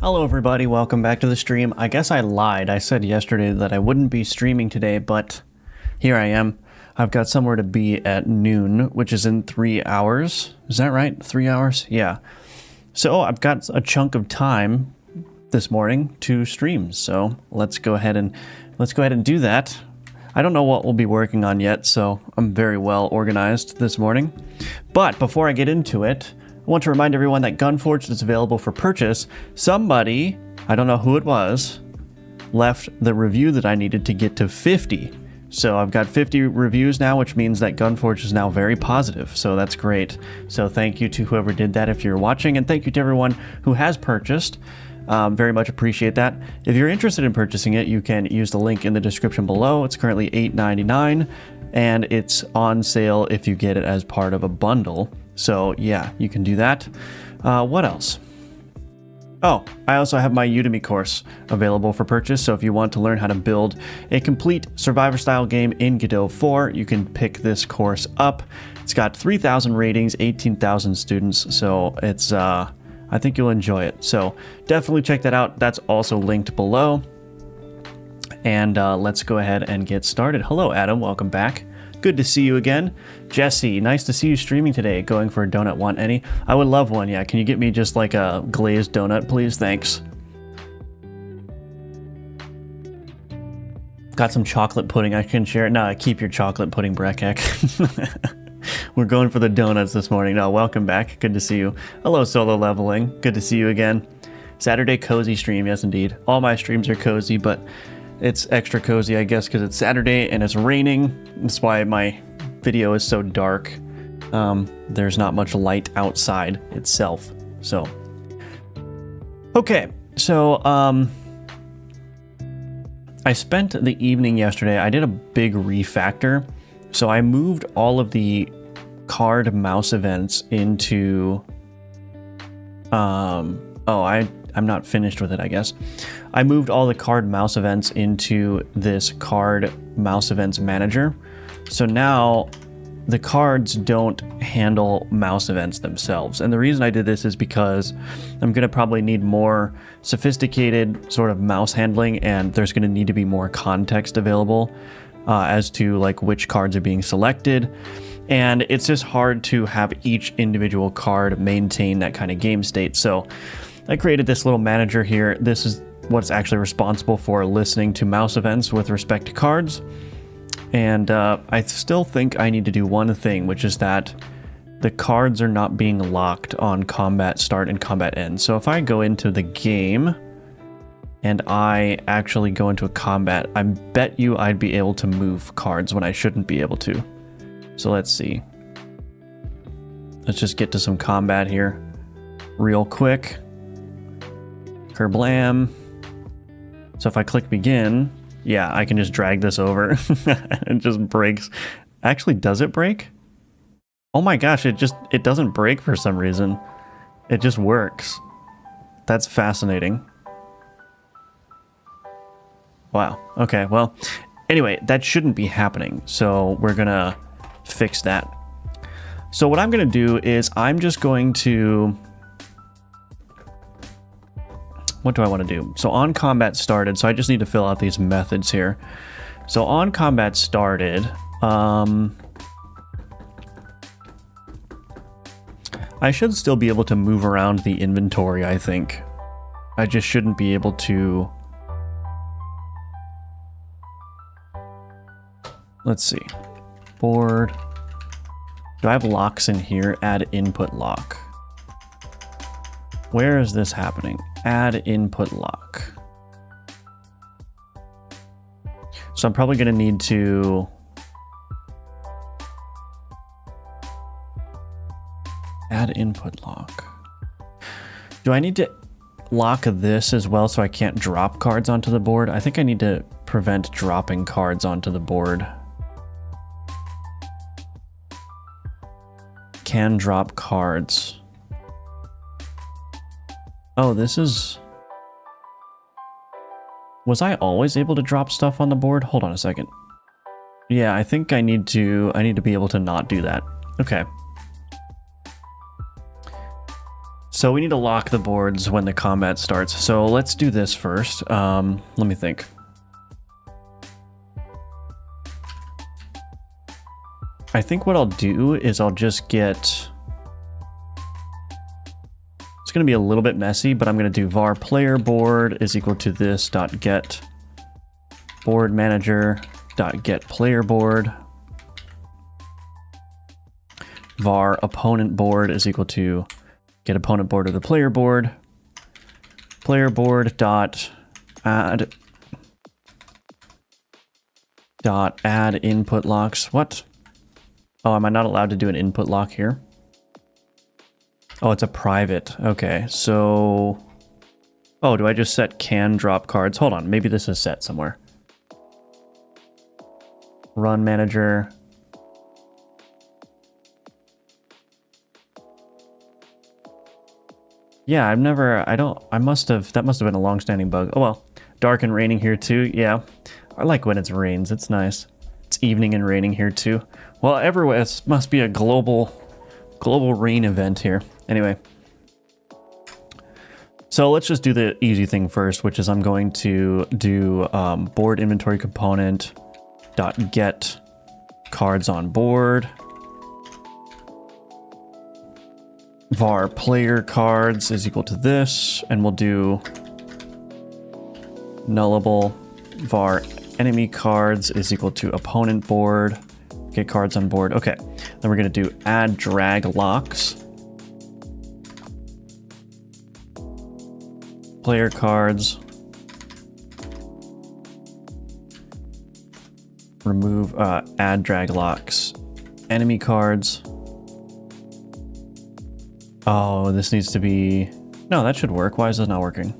Hello everybody, welcome back to the stream. I guess I lied. I said yesterday that I wouldn't be streaming today, but here I am. I've got somewhere to be at noon, which is in 3 hours. Is that right? 3 hours? Yeah. So I've got a chunk of time this morning to stream. So let's go ahead and do that. I don't know what we'll be working on yet, so I'm very well organized this morning. But before I get into it, I want to remind everyone that Gunforged is available for purchase. Somebody, I don't know who it was, left the review that I needed to get to 50. So I've got 50 reviews now, which means that Gunforged is now very positive. So that's great. So thank you to whoever did that if you're watching, and thank you to everyone who has purchased. Very much appreciate that. If you're interested in purchasing it, you can use the link in the description below. It's currently $8.99, and it's on sale if you get it as part of a bundle. So yeah, you can do that. What else? Oh, I also have my Udemy course available for purchase. So if you want to learn how to build a complete survivor style game in Godot 4, you can pick this course up. It's got 3,000 ratings, 18,000 students. So it's, I think you'll enjoy it. So definitely check that out. That's also linked below. And let's go ahead and get started. Hello, Adam. Welcome back. Good to see you again. Jesse, nice to see you streaming today. Going for a donut. Want any? I would love one. Yeah, can you get me just like a glazed donut, please? Thanks. Got some chocolate pudding I can share. No, keep your chocolate pudding, Brekek. We're going for the donuts this morning. No, welcome back. Good to see you. Hello, Solo Leveling. Good to see you again. Saturday cozy stream. Yes, indeed. All my streams are cozy, but it's extra cozy, I guess, because it's Saturday and it's raining. That's why my video is so dark. There's not much light outside itself. So, okay. So, I spent the evening yesterday. I did a big refactor. So I moved all of the card mouse events into, I'm not finished with it, I guess. I moved all the card mouse events into this card mouse events manager. So now the cards don't handle mouse events themselves. And the reason I did this is because I'm going to probably need more sophisticated sort of mouse handling, and there's going to need to be more context available as to like which cards are being selected. And it's just hard to have each individual card maintain that kind of game state. So I created this little manager here. This is what's actually responsible for listening to mouse events with respect to cards. And I still think I need to do one thing, which is that the cards are not being locked on combat start and combat end. So if I go into the game and I actually go into a combat, I bet you I'd be able to move cards when I shouldn't be able to. So let's see. Let's just get to some combat here real quick. Kerblam. So if I click begin, yeah, I can just drag this over. It just breaks. Actually, does it break? Oh my gosh, it doesn't break for some reason. It just works. That's fascinating. Wow. Okay, well, anyway, that shouldn't be happening. So we're gonna fix that. So what I'm gonna do is I'm just going to, what do I want to do? So on combat started, so I just need to fill out these methods here. So on combat started, I should still be able to move around the inventory, I think. I just shouldn't be able to. Let's see. Board. Do I have locks in here? Add input lock. Where is this happening? Add input lock. So I'm probably going to need to add input lock. Do I need to lock this as well so I can't drop cards onto the board? I think I need to prevent dropping cards onto the board. Can drop cards. Oh, this is... Was I always able to drop stuff on the board? Hold on a second. Yeah, I think I need to be able to not do that. Okay. So we need to lock the boards when the combat starts. So let's do this first. Let me think. I think what I'll do is I'll just get... It's going to be a little bit messy, but I'm going to do var player board is equal to this dot get board manager dot get player board. Var opponent board is equal to get opponent board of the player board. Player board dot add input locks. What? Oh, am I not allowed to do an input lock here? Oh, it's a private. Okay, so... Oh, do I just set can drop cards? Hold on, maybe this is set somewhere. Run manager. Yeah, that must have been a long-standing bug. Oh well, dark and raining here too. Yeah, I like when it rains, it's nice. It's evening and raining here too. Well, everywhere, it must be a global rain event here. Anyway. So let's just do the easy thing first, which is I'm going to do board inventory component dot get cards on board. Var player cards is equal to this, and we'll do nullable var enemy cards is equal to opponent board, get cards on board. Okay, then we're going to do add drag locks. Player cards. Remove, add drag locks. Enemy cards. Oh, this needs to be... No, that should work. Why is this not working?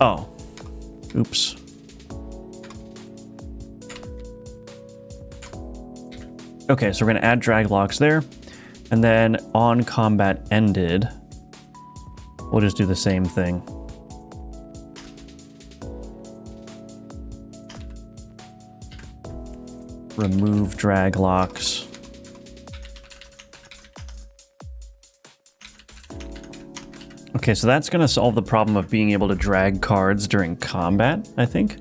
Oh. Oops. Okay, so we're going to add drag locks there. And then on combat ended, we'll just do the same thing. Remove drag locks. Okay, so that's going to solve the problem of being able to drag cards during combat, I think.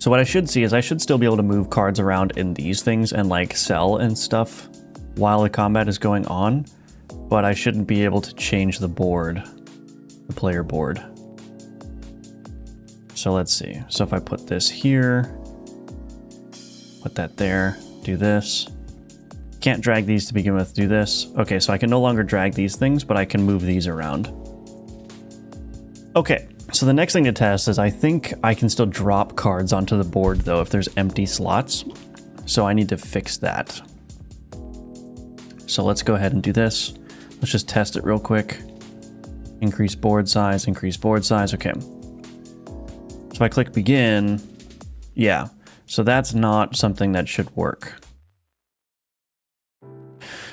So what I should see is I should still be able to move cards around in these things and like sell and stuff while the combat is going on, but I shouldn't be able to change the board, the player board. So let's see. So if I put this here, put that there, do this. Can't drag these to begin with, do this. Okay, so I can no longer drag these things, but I can move these around. Okay, so the next thing to test is I think I can still drop cards onto the board though if there's empty slots. So I need to fix that. So let's go ahead and do this. Let's just test it real quick. Increase board size, okay. So if I click begin, yeah. So that's not something that should work.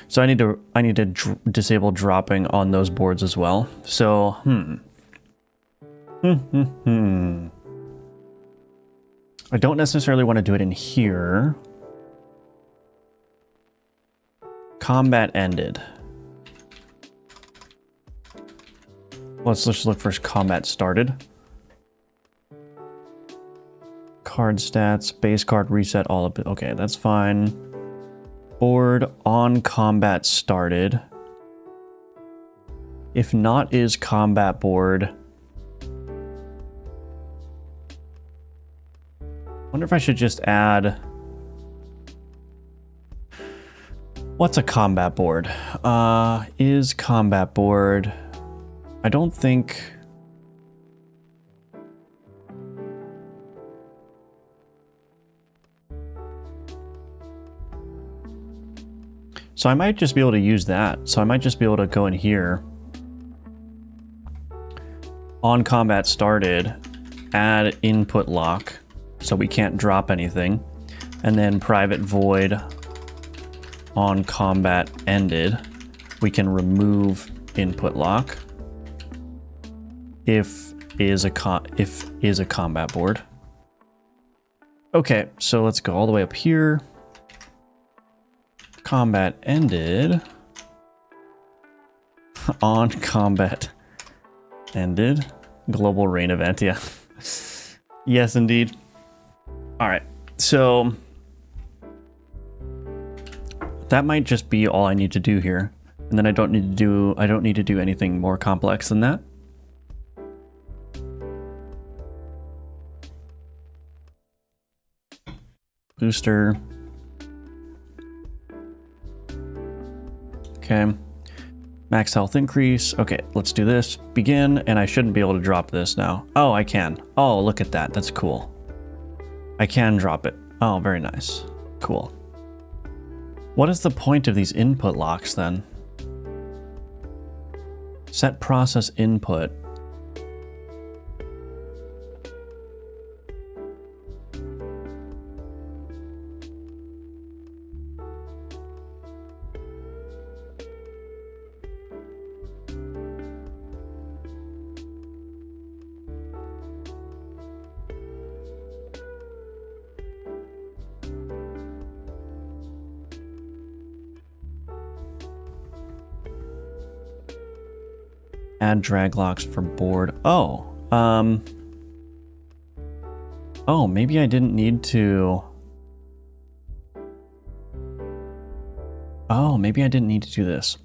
So I need to disable dropping on those boards as well. So, I don't necessarily want to do it in here. Combat ended. Let's just look for combat started. Card stats, base card reset, all of it. Okay, that's fine. Board on combat started. If not is combat board. Wonder if I should just add... What's a combat board? Is combat board... I don't think... So I might just be able to use that. So I might just be able to go in here. On combat started, add input lock. So we can't drop anything. And then private void on combat ended. We can remove input lock. If is a combat board. Okay, so let's go all the way up here. Combat ended. On combat ended. Global rain event, yeah. Yes, indeed. All right, so that might just be all I need to do here, and then I don't need to do anything more complex than that. Booster. Okay. Max health increase. Okay, let's do this. Begin, and I shouldn't be able to drop this now. Oh, I can. Oh, look at that. That's cool. I can drop it. Oh, very nice. Cool. What is the point of these input locks then? Set process input. Add drag locks for board. Oh, oh, maybe I didn't need to. Oh, maybe I didn't need to do this.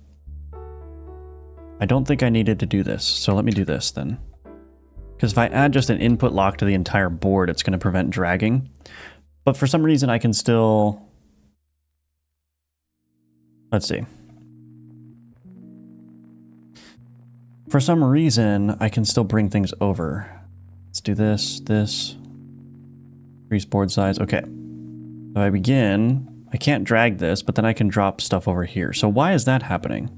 I don't think I needed to do this, so let me do this then. Because if I add just an input lock to the entire board, it's going to prevent dragging. But for some reason, I can still... Let's see. For some reason, I can still bring things over. Let's do this, this. Increase board size. Okay. So I begin. I can't drag this, but then I can drop stuff over here. So why is that happening?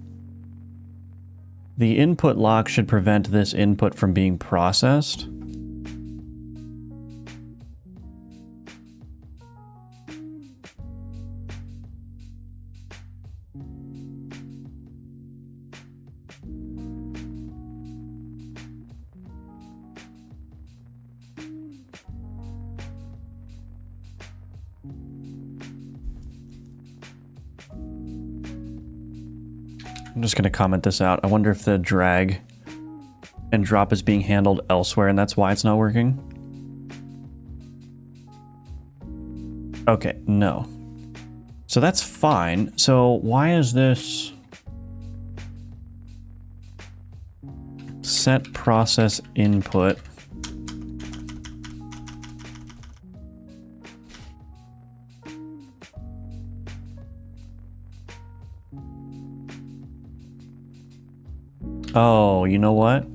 The input lock should prevent this input from being processed. I'm just going to comment this out. I wonder if the drag and drop is being handled elsewhere and that's why it's not working. Okay, no. So that's fine. So why is this set process input? Oh, you know what?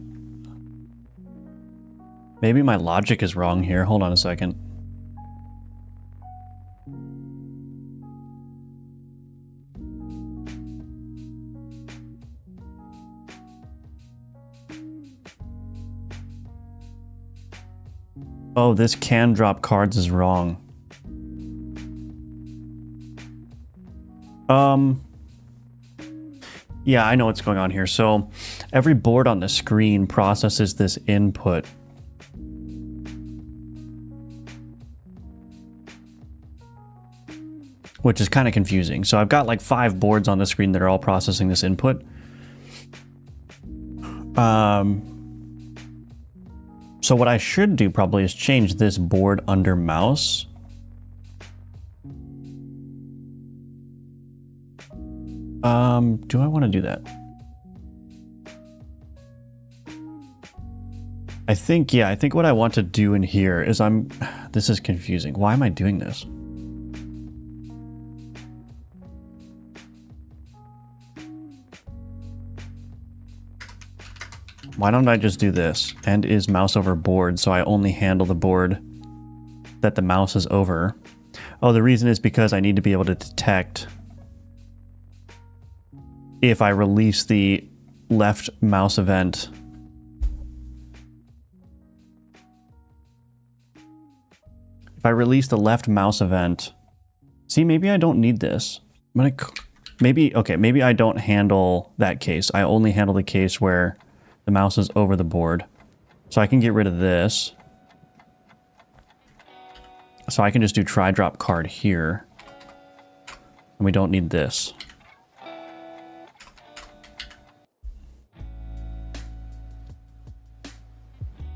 Maybe my logic is wrong here. Hold on a second. Oh, this can drop cards is wrong. Yeah, I know what's going on here. So every board on the screen processes this input. Which is kind of confusing. So I've got like 5 boards on the screen that are all processing this input. So what I should do probably is change this board under mouse. Do I want to do that? I think what I want to do in here is this is confusing. Why am I doing this? Why don't I just do this? And is mouse over board, so I only handle the board that the mouse is over. Oh, the reason is because I need to be able to detect if I release the left mouse event. If I release the left mouse event, see, maybe I don't need this. Maybe I don't handle that case. I only handle the case where the mouse is over the board. So I can get rid of this. So I can just do try drop card here. And we don't need this.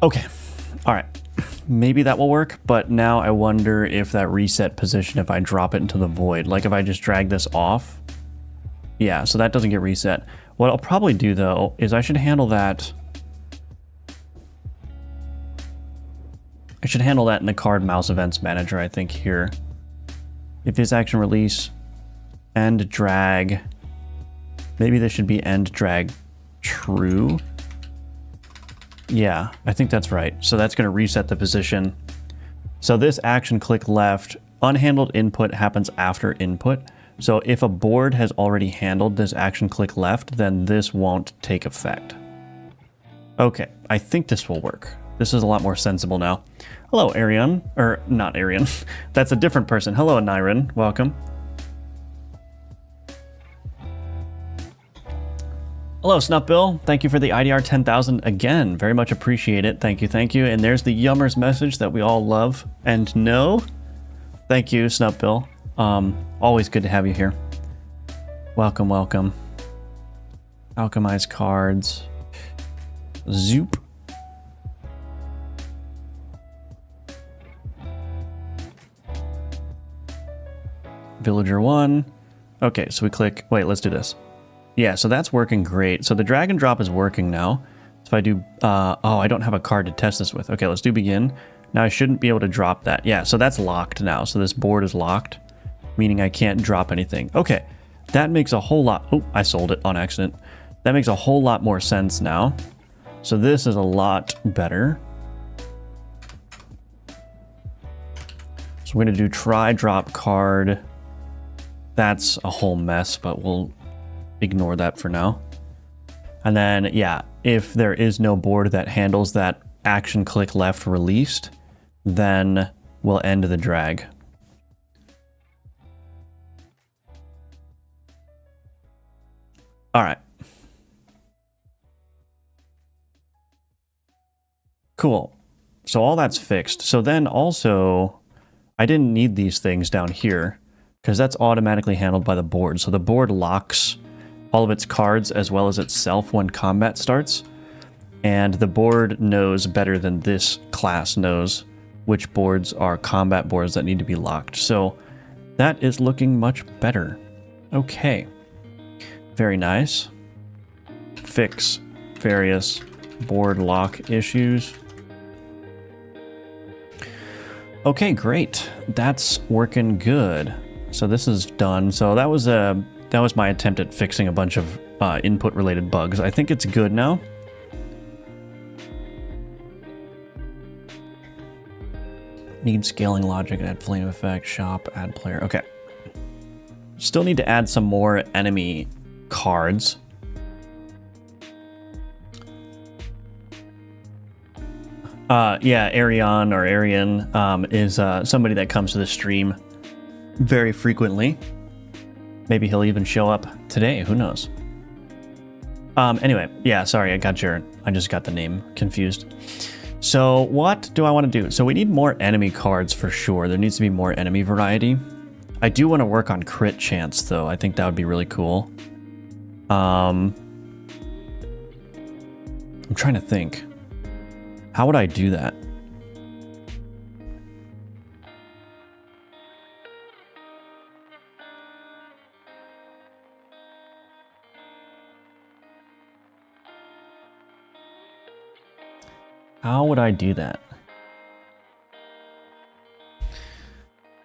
Okay. All right. Maybe that will work, but now I wonder if that reset position, if I drop it into the void, like if I just drag this off. Yeah, so that doesn't get reset. What I'll probably do though, is I should handle that. I should handle that in the card mouse events manager, I think here. If this action release, end drag, maybe this should be end drag true. Yeah, I think that's right. So that's going to reset the position. So this action click left, unhandled input happens after input. So if a board has already handled this action click left, then this won't take effect. Okay, I think this will work. This is a lot more sensible now. Hello, Arion. Or, not Arion. That's a different person. Hello, Niren. Welcome. Hello, Snupbill. Thank you for the IDR 10,000 again. Very much appreciate it. Thank you, thank you. And there's the Yummers message that we all love and know. Thank you, Snupbill. Always good to have you here. Welcome, welcome. Alchemize cards. Zoop. Villager 1. Okay, so we click... Wait, let's do this. Yeah, so that's working great. So the drag and drop is working now. So if I do... oh, I don't have a card to test this with. Okay, let's do begin. Now I shouldn't be able to drop that. Yeah, so that's locked now. So this board is locked, meaning I can't drop anything. Okay, that makes a whole lot... Oh, I sold it on accident. That makes a whole lot more sense now. So this is a lot better. So we're going to do try drop card. That's a whole mess, but we'll ignore that for now. And then, yeah, if there is no board that handles that action click left released, then we'll end the drag. All right. Cool. So all that's fixed. So then also, I didn't need these things down here because that's automatically handled by the board. So the board locks all of its cards as well as itself when combat starts. And the board knows better than this class knows which boards are combat boards that need to be locked. So that is looking much better. Okay. Very nice. Fix various board lock issues. Okay, great. That's working good. So this is done. So that was my attempt at fixing a bunch of input related bugs. I think it's good now. Need scaling logic, add flame effect, shop, add player. Okay. Still need to add some more enemy cards. Yeah, Arion or Arian is somebody that comes to the stream very frequently. Maybe he'll even show up today. Who knows? Anyway, yeah, sorry, I just got the name confused. So what do I want to do? So we need more enemy cards for sure. There needs to be more enemy variety. I do want to work on crit chance though. I think that would be really cool. I'm trying to think. How would I do that? How would I do that?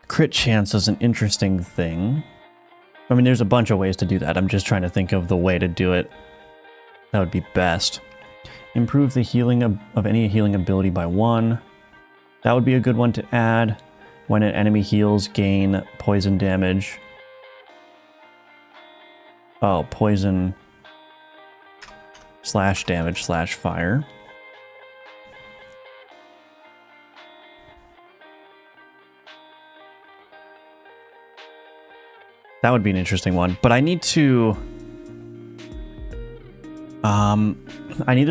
Crit chance is an interesting thing. I mean, there's a bunch of ways to do that. I'm just trying to think of the way to do it that would be best. Improve the healing of any healing ability by 1. That would be a good one to add. When an enemy heals, gain poison damage. Oh, poison / damage / fire. That would be an interesting one, but I need to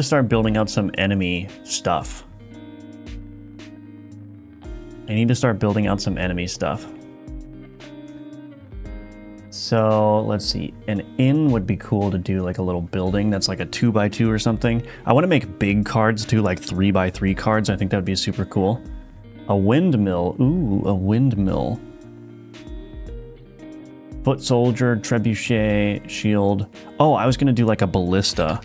start building out some enemy stuff. I need to start building out some enemy stuff. So let's see, an inn would be cool to do like a little building that's like a 2x2 or something. I want to make big cards too, like 3x3 cards. I think that would be super cool. A windmill. Ooh, a windmill. Foot soldier, trebuchet, shield. Oh, I was going to do like a ballista.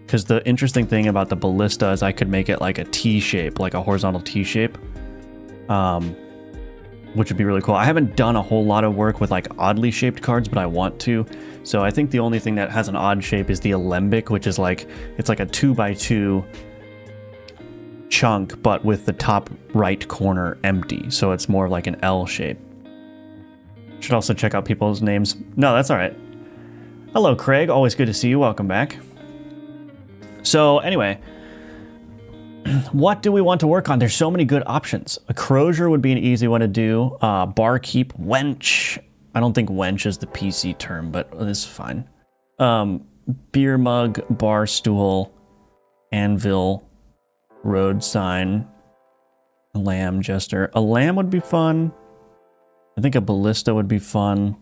Because the interesting thing about the ballista is I could make it like a T shape, like a horizontal T shape. Which would be really cool. I haven't done a whole lot of work with like oddly shaped cards, but I want to. So I think the only thing that has an odd shape is the alembic, which is like, it's like a 2x2 chunk, but with the top right corner empty. So it's more like an L shape. Should also check out people's names. No, that's all right. Hello, Craig. Always good to see you. Welcome back. So anyway, what do we want to work on? There's so many good options. A crozier would be an easy one to do. Barkeep, wench. I don't think wench is the PC term, but this is fine. Beer mug, bar stool, anvil, road sign, lamb jester. A lamb would be fun. I think a ballista would be fun.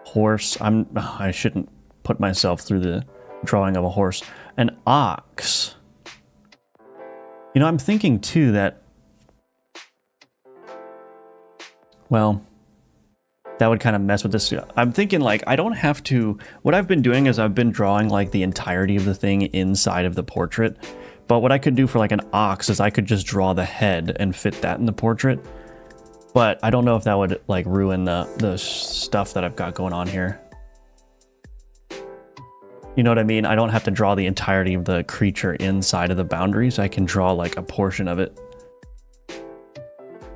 Horse. I shouldn't put myself through the drawing of a horse. An ox. You know, I'm thinking too that, well, that would kind of mess with this. I'm thinking like, I don't have to, what I've been doing is I've been drawing like the entirety of the thing inside of the portrait. But what I could do for like an ox is I could just draw the head and fit that in the portrait. But I don't know if that would like ruin the stuff that I've got going on here. You know what I mean? I don't have to draw the entirety of the creature inside of the boundaries. I can draw like a portion of it.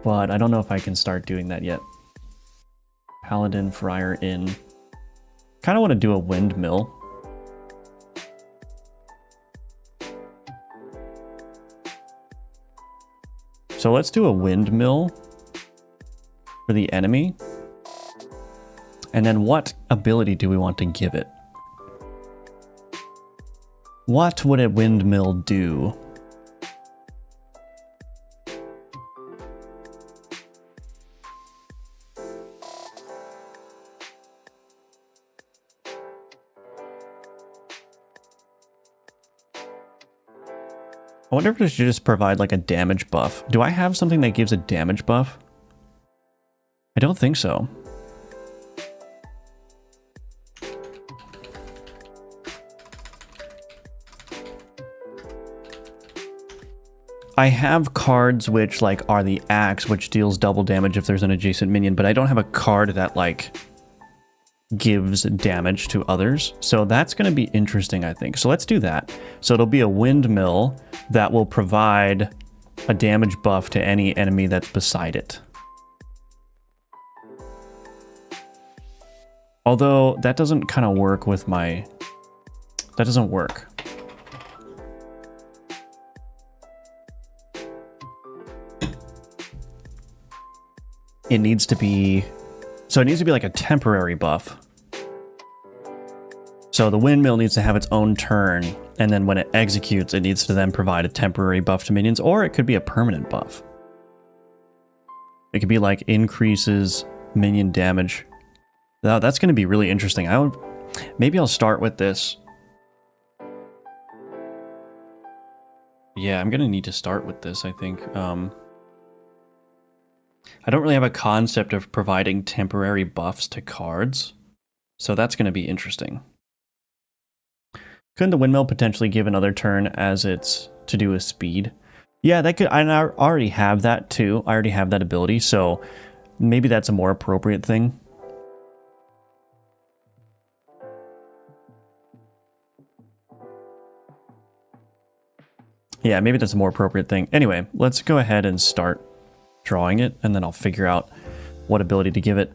But I don't know if I can start doing that yet. Paladin, Friar, Inn. Kind of want to do a windmill. So let's do a windmill for the enemy. And then what ability do we want to give it? What would a windmill do? I wonder if it should just provide like a damage buff. Do I have something that gives a damage buff? I don't think so. I have cards which like are the axe, which deals double damage if there's an adjacent minion, but I don't have a card that like gives damage to others. So that's going to be interesting, I think. So let's do that. So it'll be a windmill that will provide a damage buff to any enemy that's beside it. Although that doesn't kind of work with my... That doesn't work. It needs to be... So it needs to be like a temporary buff. So the windmill needs to have its own turn, and then when it executes, it needs to then provide a temporary buff to minions, or it could be a permanent buff. It could be like increases minion damage. Now, that's going to be really interesting. Maybe I'll start with this. Yeah, I'm going to need to start with this, I think. I don't really have a concept of providing temporary buffs to cards, so that's going to be interesting. Couldn't the windmill potentially give another turn as it's to do with speed? Yeah, that could. I already have that too. I already have that ability, so maybe that's a more appropriate thing. Yeah, maybe that's a more appropriate thing. Anyway, let's go ahead and start drawing it, and then I'll figure out what ability to give it.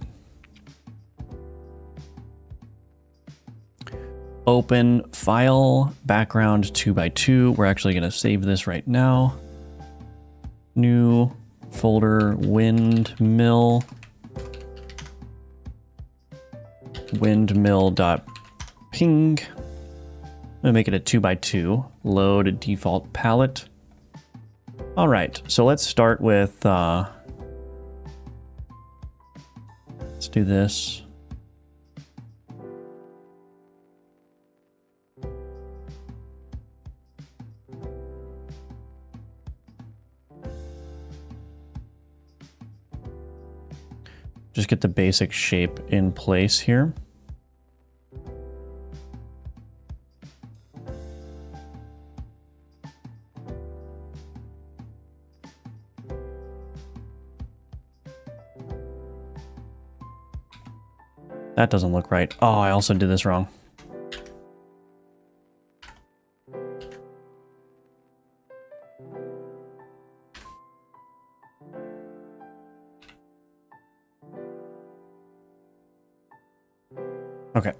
Open file, background 2x2. We're actually going to save this right now. New folder, windmill. Windmill.ping. I'm going to make it a 2x2. Load default palette. All right, so let's start with Let's do this. Just get the basic shape in place here. That doesn't look right. Oh, I also did this wrong. Okay.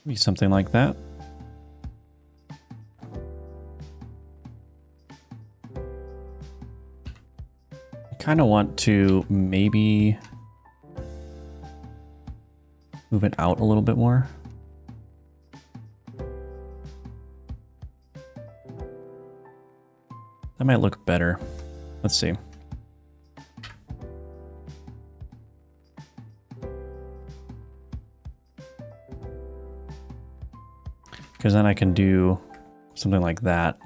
Be something like that. I kind of want to maybe move it out a little bit more. That might look better. Let's see. Because then I can do something like that.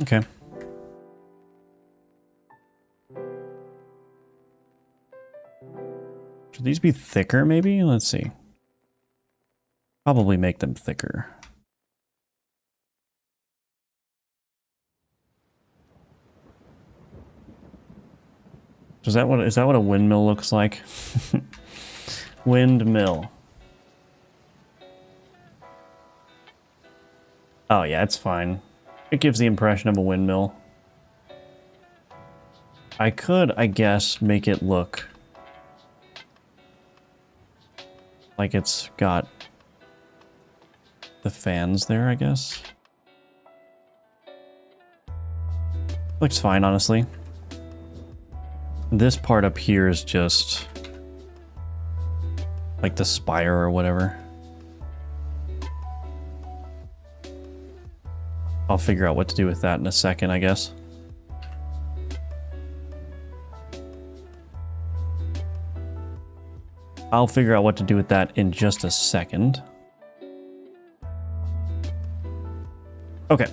Okay. Should these be thicker maybe? Let's see. Probably make them thicker. Is that what a windmill looks like? Windmill. Oh yeah, it's fine. It gives the impression of a windmill. I could, I guess, make it look like it's got the fans there, I guess. Looks fine, honestly. This part up here is just like the spire or whatever. I'll figure out what to do with that in a second, I guess. I'll figure out what to do with that in just a second. Okay.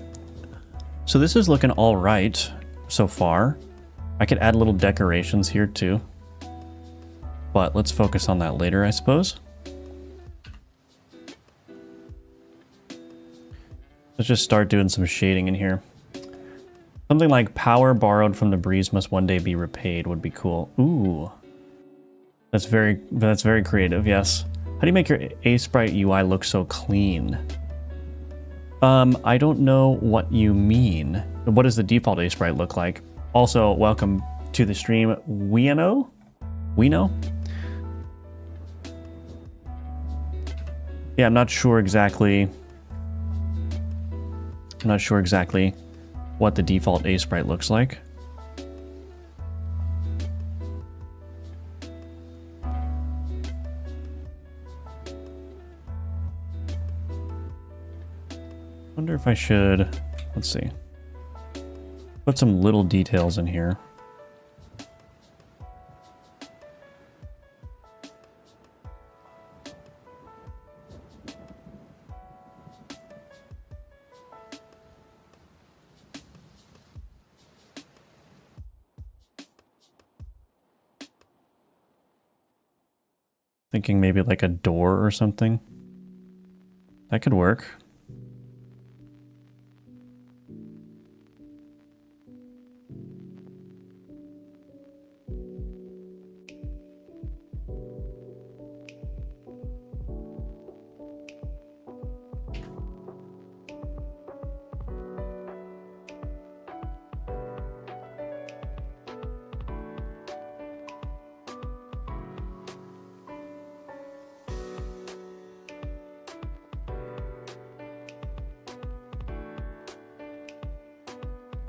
So this is looking all right so far. I could add little decorations here too. But let's focus on that later, I suppose. Let's just start doing some shading in here. Something like power borrowed from the breeze must one day be repaid would be cool. Ooh. That's very creative, yes. How do you make your A-Sprite UI look so clean? I don't know what you mean. What does the default A-Sprite look like? Also, welcome to the stream, Weeno? Yeah, I'm not sure exactly what the default A-Sprite looks like. Wonder if I should, let's see, put some little details in here. Thinking maybe like a door or something. That could work.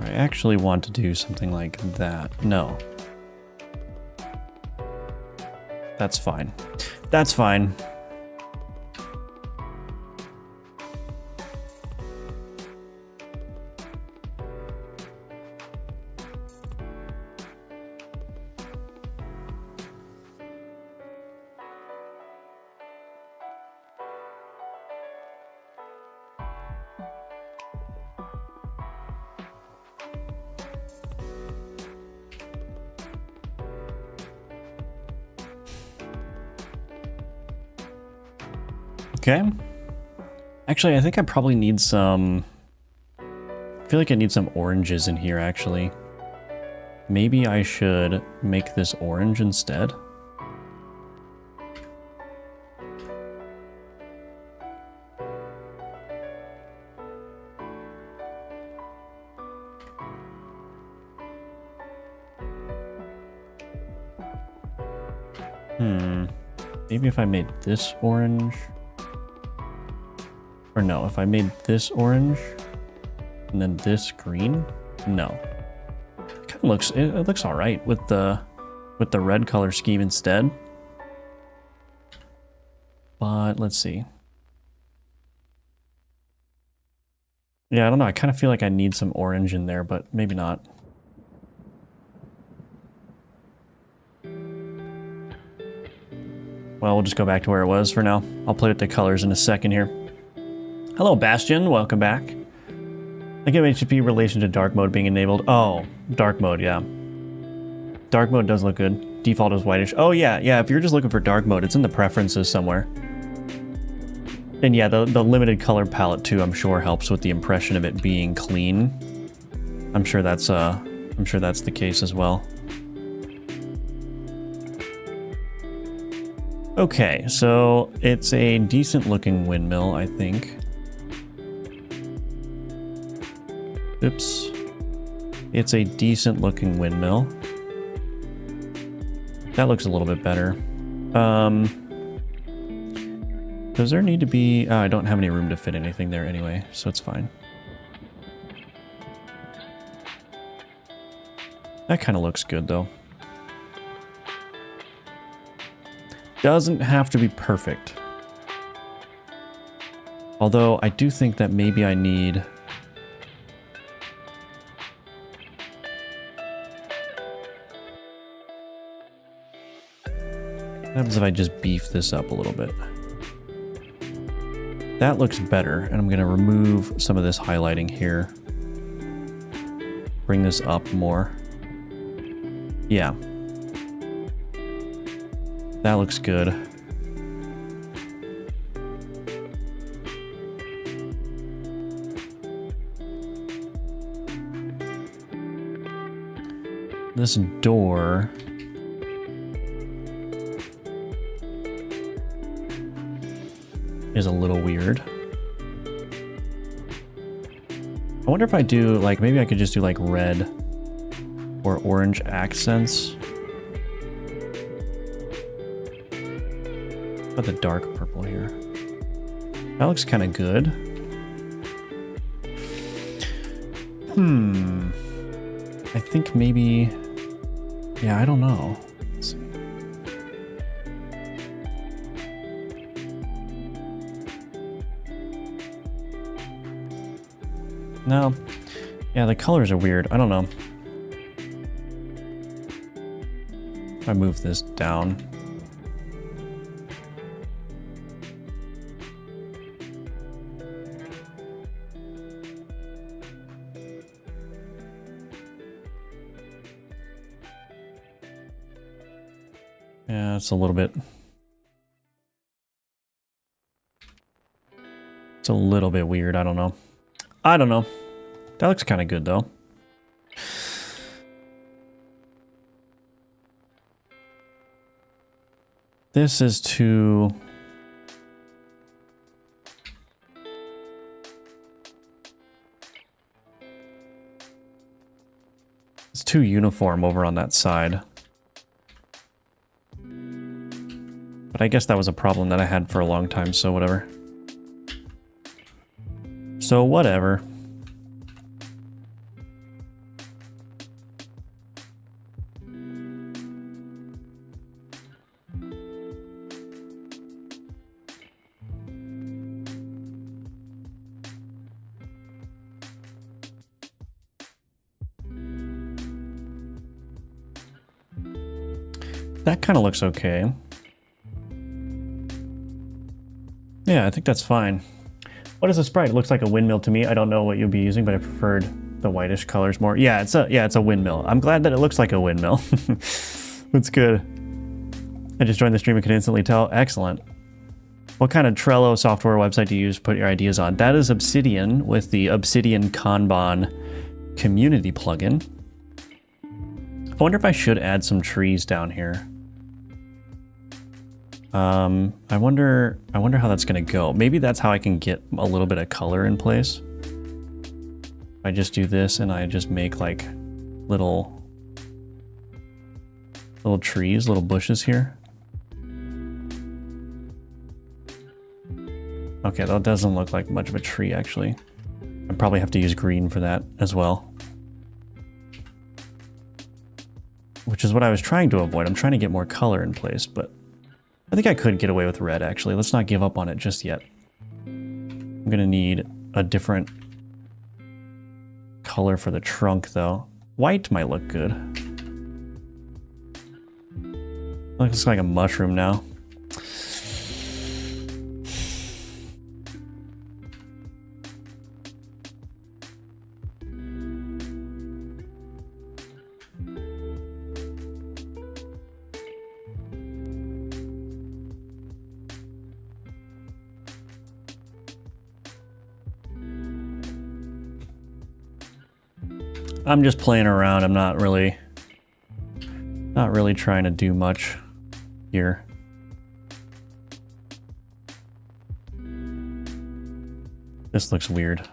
I actually want to do something like that. No. That's fine. That's fine. Okay. Actually, I think I probably need some... I feel like I need some oranges in here, actually. Maybe I should make this orange instead. Maybe if I made this orange... Or no, if I made this orange and then this green, no. It kind of looks, it looks all right with the red color scheme instead. But let's see. Yeah, I don't know. I kind of feel like I need some orange in there, but maybe not. Well, we'll just go back to where it was for now. I'll play with the colors in a second here. Hello, Bastion. Welcome back. I think HTTP in relation to dark mode being enabled. Oh, dark mode, yeah. Dark mode does look good. Default is whitish. Oh, yeah, yeah. If you're just looking for dark mode, it's in the preferences somewhere. And yeah, the limited color palette too, I'm sure helps with the impression of it being clean. I'm sure that's the case as well. Okay, so it's a decent looking windmill, I think. Oops. It's a decent looking windmill. That looks a little bit better. Does there need to be... I don't have any room to fit anything there anyway, so it's fine. That kind of looks good, though. Doesn't have to be perfect. Although, I do think that maybe I need... What happens if I just beef this up a little bit? That looks better, and I'm going to remove some of this highlighting here. Bring this up more. Yeah. That looks good. This door... is a little weird. I wonder if I do, like, maybe I could just do, like, red or orange accents. How about the dark purple here? That looks kind of good. I think maybe... Yeah, I don't know. Let's see. No. Yeah, the colors are weird. I don't know. If I move this down. Yeah, it's a little bit... It's a little bit weird. I don't know. I don't know. That looks kind of good, though. This is too... It's too uniform over on that side. But I guess that was a problem that I had for a long time, so whatever. So whatever. That kind of looks okay. Yeah, I think that's fine. What is a sprite? It looks like a windmill to me. I don't know what you'll be using, but I preferred the whitish colors more. Yeah, it's a windmill. I'm glad that it looks like a windmill. That's good. I just joined the stream and could instantly tell. Excellent. What kind of Trello software website do you use to put your ideas on? That is Obsidian with the Obsidian Kanban community plugin. I wonder if I should add some trees down here. I wonder how that's gonna go. Maybe that's how I can get a little bit of color in place. I just do this and I just make like little trees, little bushes here. Okay, that doesn't look like much of a tree actually. I probably have to use green for that as well. Which is what I was trying to avoid. I'm trying to get more color in place, but I think I could get away with red, actually. Let's not give up on it just yet. I'm gonna need a different color for the trunk, though. White might look good. Looks like a mushroom now. I'm just playing around. I'm not really trying to do much here. This looks weird.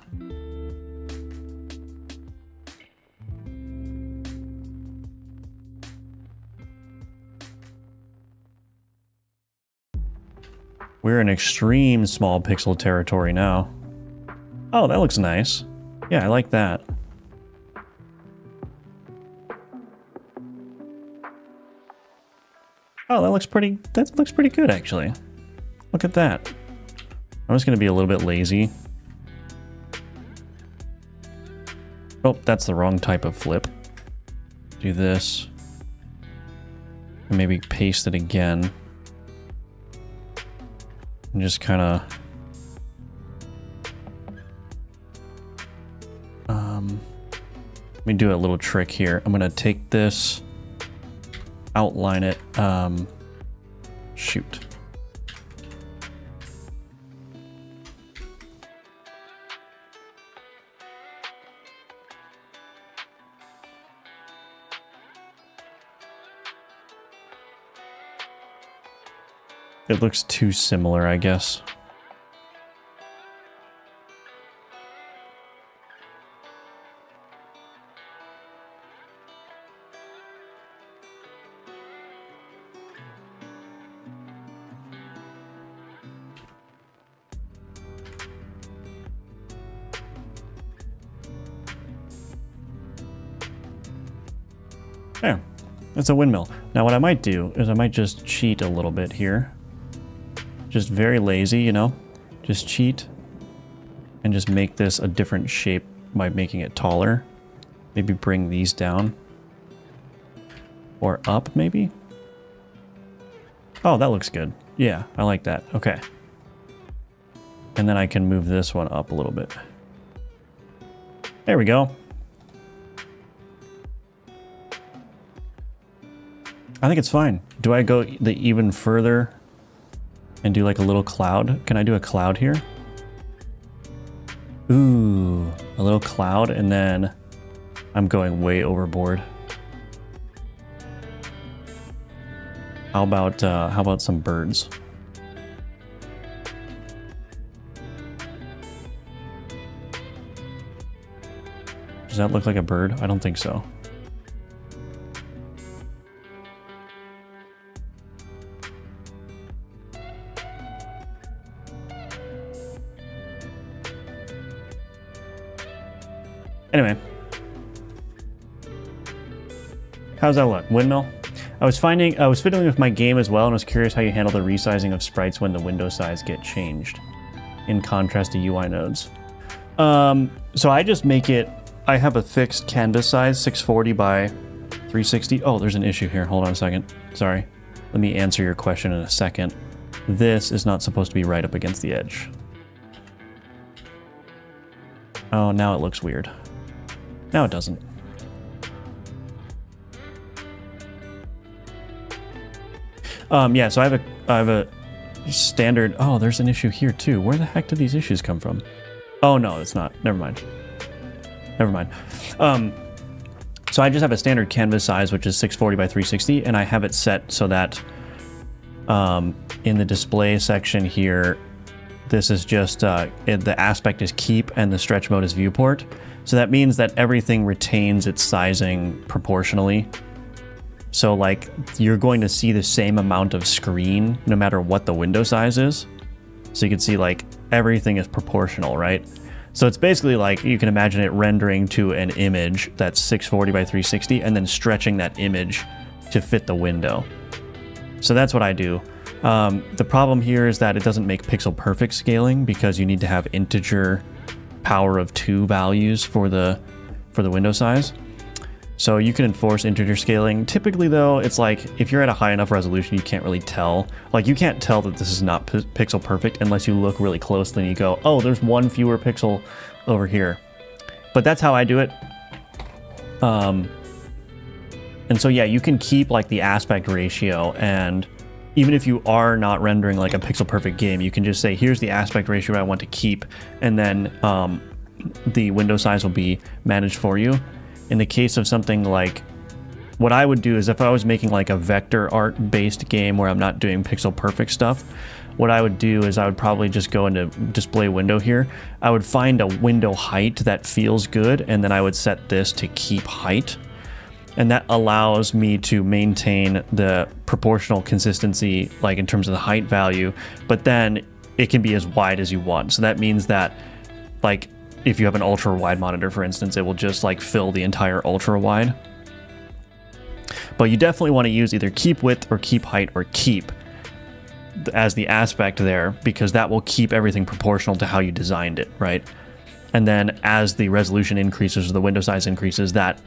We're in extreme small pixel territory now. Oh, that looks nice. Yeah, I like that. Oh, that looks pretty good, actually. Look at that. I'm just gonna be a little bit lazy. Oh, that's the wrong type of flip. Do this. And maybe paste it again. And just kind of... let me do a little trick here. I'm gonna take this... outline it. Shoot. It looks too similar, I guess. Yeah, it's a windmill. Now what I might do is I might just cheat a little bit here. Just very lazy, you know? Just cheat and just make this a different shape by making it taller. Maybe bring these down. Or up, maybe? Oh, that looks good. Yeah, I like that. Okay. And then I can move this one up a little bit. There we go. I think it's fine. Do I go even further and do like a little cloud? Can I do a cloud here? Ooh, a little cloud, and then I'm going way overboard. How about some birds? Does that look like a bird? I don't think so. Anyway. How's that look? Windmill? I was fiddling with my game as well and was curious how you handle the resizing of sprites when the window size get changed in contrast to UI nodes. So I just make it, I have a fixed canvas size, 640 by 360. Oh, there's an issue here. Hold on a second. Sorry. Let me answer your question in a second. This is not supposed to be right up against the edge. Oh, now it looks weird. Now it doesn't. Yeah, so I have a standard. Oh, there's an issue here too. Where the heck did these issues come from? Oh no, it's not. Never mind. Never mind. So I just have a standard canvas size, which is 640 by 360, and I have it set so that in the display section here, this is just the aspect is keep and the stretch mode is viewport. So that means that everything retains its sizing proportionally. So like you're going to see the same amount of screen no matter what the window size is. So you can see like everything is proportional, right? So it's basically like you can imagine it rendering to an image that's 640 by 360 and then stretching that image to fit the window. So that's what I do. The problem here is that it doesn't make pixel perfect scaling because you need to have integer power of 2 values for the window size. So you can enforce integer scaling. Typically though, it's like if you're at a high enough resolution, you can't really tell. Like you can't tell that this is not pixel perfect unless you look really closely and you go, oh, there's one fewer pixel over here. But that's how I do it. And so yeah, you can keep like the aspect ratio, and even if you are not rendering like a pixel perfect game, you can just say, here's the aspect ratio I want to keep, and then the window size will be managed for you. In the case of something like, what I would do is if I was making like a vector art based game where I'm not doing pixel perfect stuff, what I would do is I would probably just go into display window here. I would find a window height that feels good, and then I would set this to keep height. And that allows me to maintain the proportional consistency, like in terms of the height value, but then it can be as wide as you want. So that means that like if you have an ultra wide monitor, for instance, it will just like fill the entire ultra wide. But you definitely want to use either keep width or keep height or keep as the aspect there, because that will keep everything proportional to how you designed it, right? And then as the resolution increases or the window size increases, that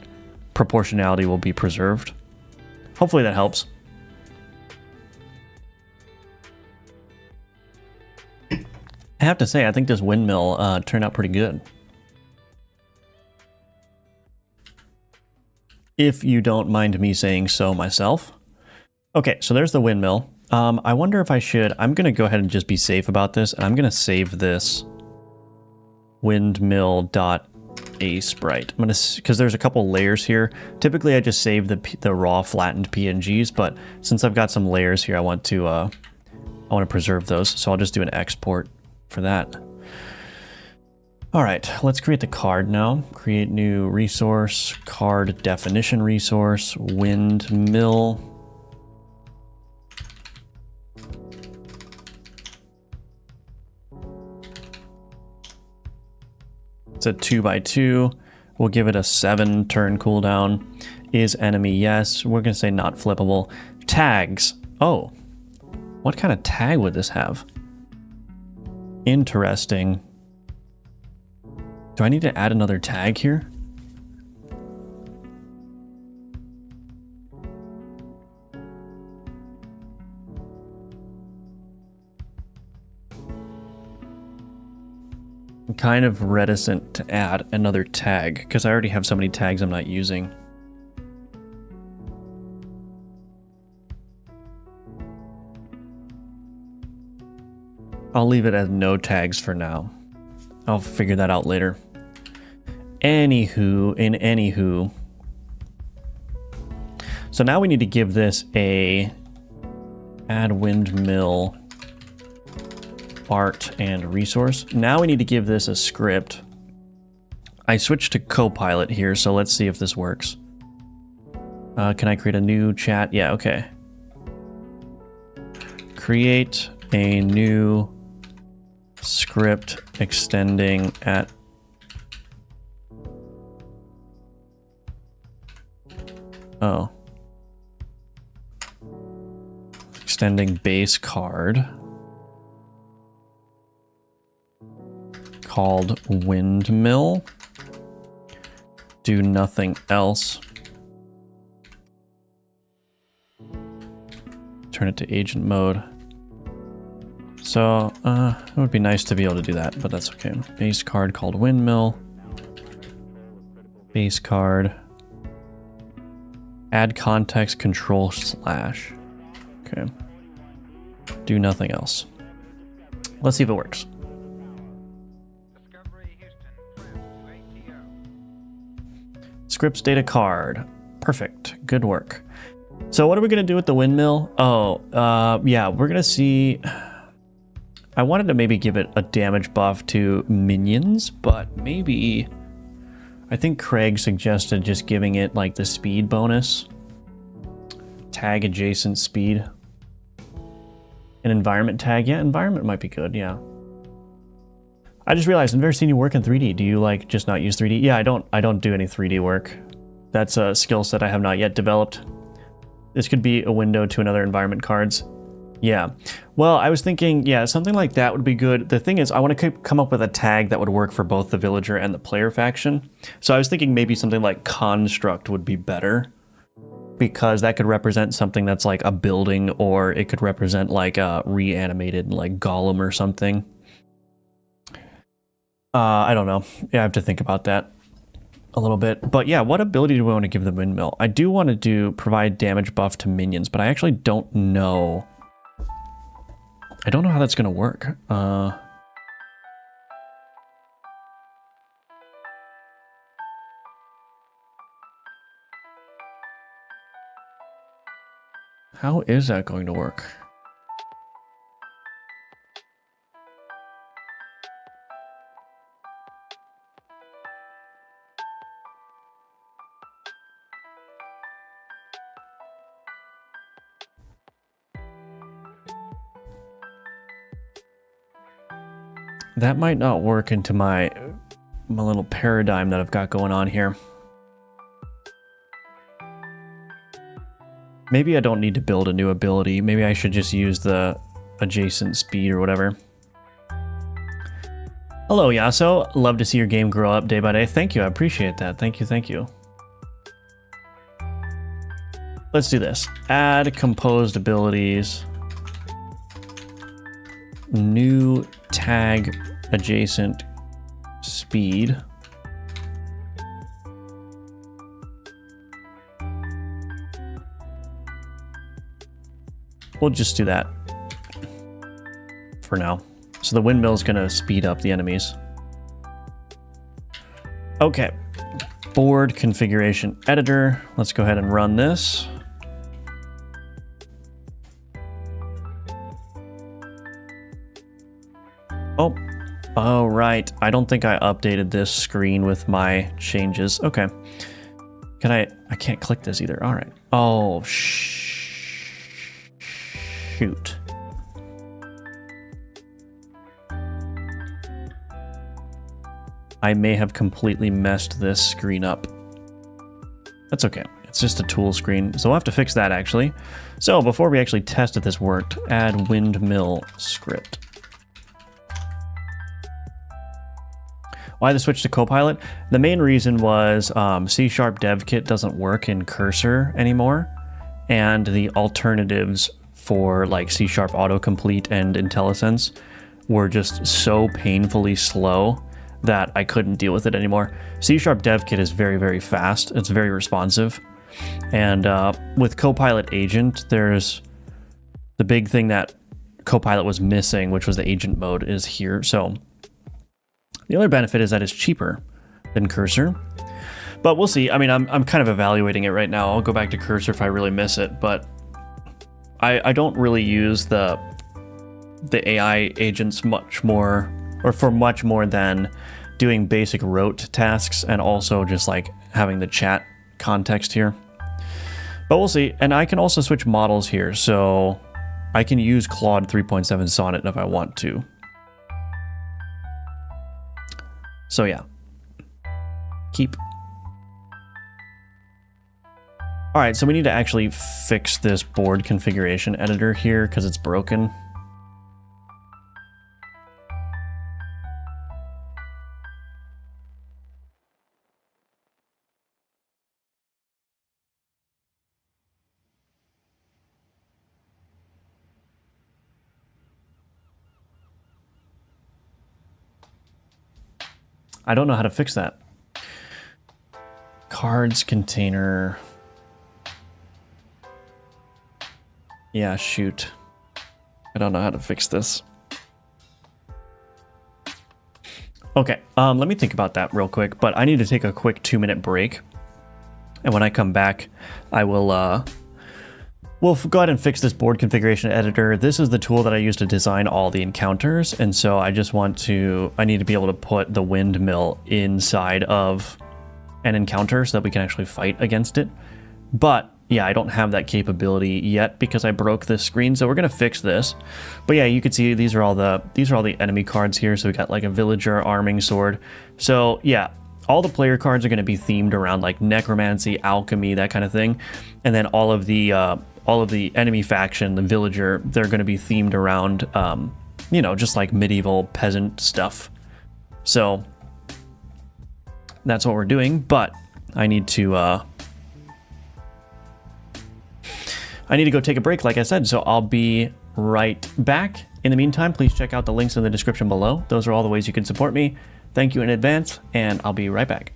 proportionality will be preserved. Hopefully that helps. I have to say, I think this windmill turned out pretty good. If you don't mind me saying so myself. Okay, so there's the windmill. I wonder if I should, I'm going to go ahead and just be safe about this, and I'm going to save this windmill.asprite. I'm going to, because there's a couple layers here. Typically I just save the raw flattened PNGs, but since I've got some layers here, I want to preserve those. So I'll just do an export for that. All right, let's create the card now. Create new resource, card definition resource, windmill. It's a 2x2. We'll give it a 7 turn cooldown. Is enemy? Yes. We're gonna say not flippable. Tags. Oh, what kind of tag would this have? Interesting. Do I need to add another tag here? I'm kind of reticent to add another tag because I already have so many tags I'm not using. I'll leave it as no tags for now. I'll figure that out later. Anywho. So now we need to give this a add windmill art and resource. Now we need to give this a script. I switched to Copilot here, so let's see if this works. Can I create a new chat? Yeah, okay. Create a new script extending at extending base card called windmill. Do nothing else. turn it to agent mode. So it would be nice to be able to do that, but that's okay. Base card called windmill. Base card. Add context control / Okay. Do nothing else. Let's see if it works. Scripts data card. Perfect. Good work. So what are we going to do with the windmill? Oh, yeah, we're going to see... I wanted to maybe give it a damage buff to minions, but maybe... I think Craig suggested just giving it like the speed bonus. Tag adjacent speed. An environment tag. Yeah, environment might be good, yeah. I just realized I've never seen you work in 3D. Do you like just not use 3D? Yeah, I don't do any 3D work. That's a skill set I have not yet developed. This could be a window to another environment cards. Yeah. Well, I was thinking, yeah, something like that would be good. The thing is, I want to come up with a tag that would work for both the villager and the player faction. So I was thinking maybe something like construct would be better, because that could represent something that's like a building, or it could represent like a reanimated like golem or something. I don't know. Yeah, I have to think about that a little bit. But yeah, what ability do we want to give the windmill? I do want to provide damage buff to minions, but I actually don't know. I don't know how that's going to work. How is that going to work? That might not work into my little paradigm that I've got going on here. Maybe I don't need to build a new ability. Maybe I should just use the adjacent speed or whatever. Hello, Yaso. Love to see your game grow up day by day. Thank you. I appreciate that. Thank you. Thank you. Let's do this. Add composed abilities. New tag adjacent speed. We'll just do that for now. So the windmill is going to speed up the enemies. Okay. Board configuration editor. Let's go ahead and run this. Oh, right. I don't think I updated this screen with my changes. Okay. I can't click this either. All right. Oh, shoot. I may have completely messed this screen up. That's okay. It's just a tool screen. So we'll have to fix that actually. So before we actually test if this worked, add windmill script. Why the switch to Copilot? The main reason was C# dev kit doesn't work in Cursor anymore, and the alternatives for like C# autocomplete and IntelliSense were just so painfully slow that I couldn't deal with it anymore. C# dev kit is very, very fast. It's very responsive. And with Copilot Agent, there's the big thing that Copilot was missing, which was the agent mode, is here. So the other benefit is that it's cheaper than Cursor, but we'll see. I mean, I'm kind of evaluating it right now. I'll go back to Cursor if I really miss it, but I don't really use the AI agents much more, or for much more than doing basic rote tasks and also just like having the chat context here. But we'll see. And I can also switch models here, so I can use Claude 3.7 Sonnet if I want to. So yeah, keep. All right, so we need to actually fix this board configuration editor here because it's broken. I don't know how to fix that. Cards container. Yeah, shoot. I don't know how to fix this. Okay, let me think about that real quick, but I need to take a quick 2-minute break. And when I come back, I will, we'll go ahead and fix this board configuration editor. This is the tool that I use to design all the encounters. And so I just want to, I need to be able to put the windmill inside of an encounter so that we can actually fight against it. But yeah, I don't have that capability yet because I broke this screen, so we're gonna fix this. But yeah, you can see these are all the enemy cards here. So we got like a villager, arming sword. So yeah, all the player cards are gonna be themed around like necromancy, alchemy, that kind of thing. And then all of the enemy faction, the villager, they're gonna be themed around you know, just like medieval peasant stuff. So that's what we're doing, but I need to go take a break, like I said, so I'll be right back. In the meantime, please check out the links in the description below. Those are all the ways you can support me. Thank you in advance, and I'll be right back.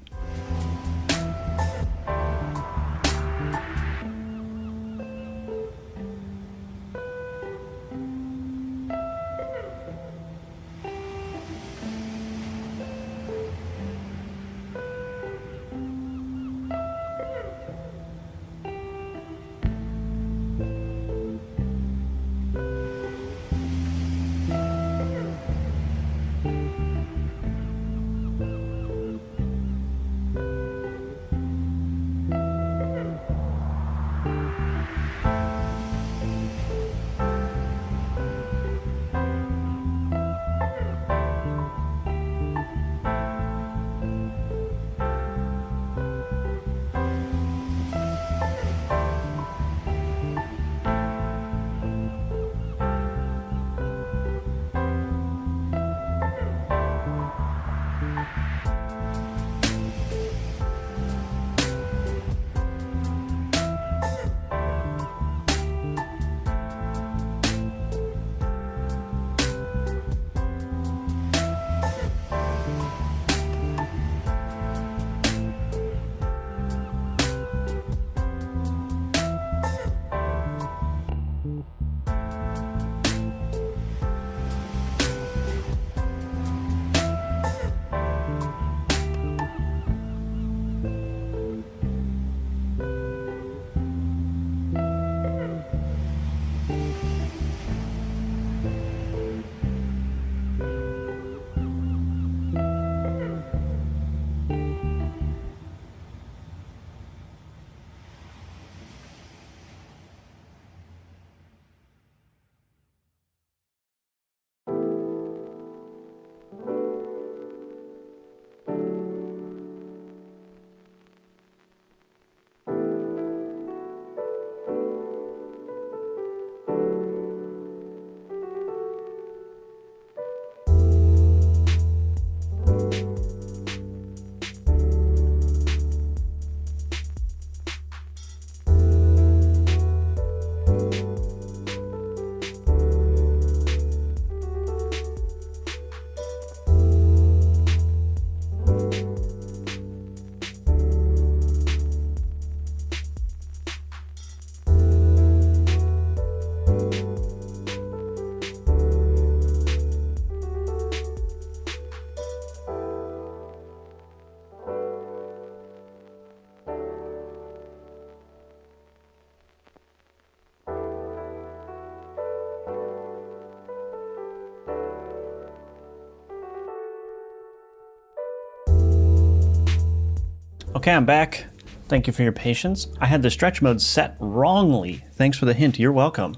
Okay, I'm back. Thank you for your patience. I had the stretch mode set wrongly. Thanks for the hint. You're welcome.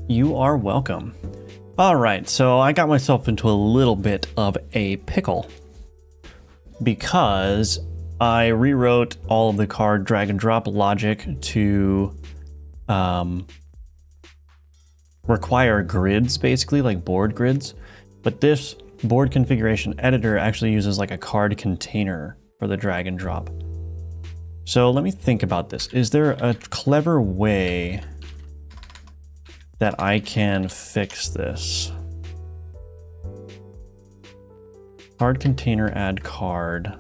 You are welcome. All right, so I got myself into a little bit of a pickle because I rewrote all of the card drag and drop logic to require grids, basically like board grids. But this board configuration editor actually uses like a card container for the drag and drop. So let me think about this. Is there a clever way that I can fix this? Card container, add card.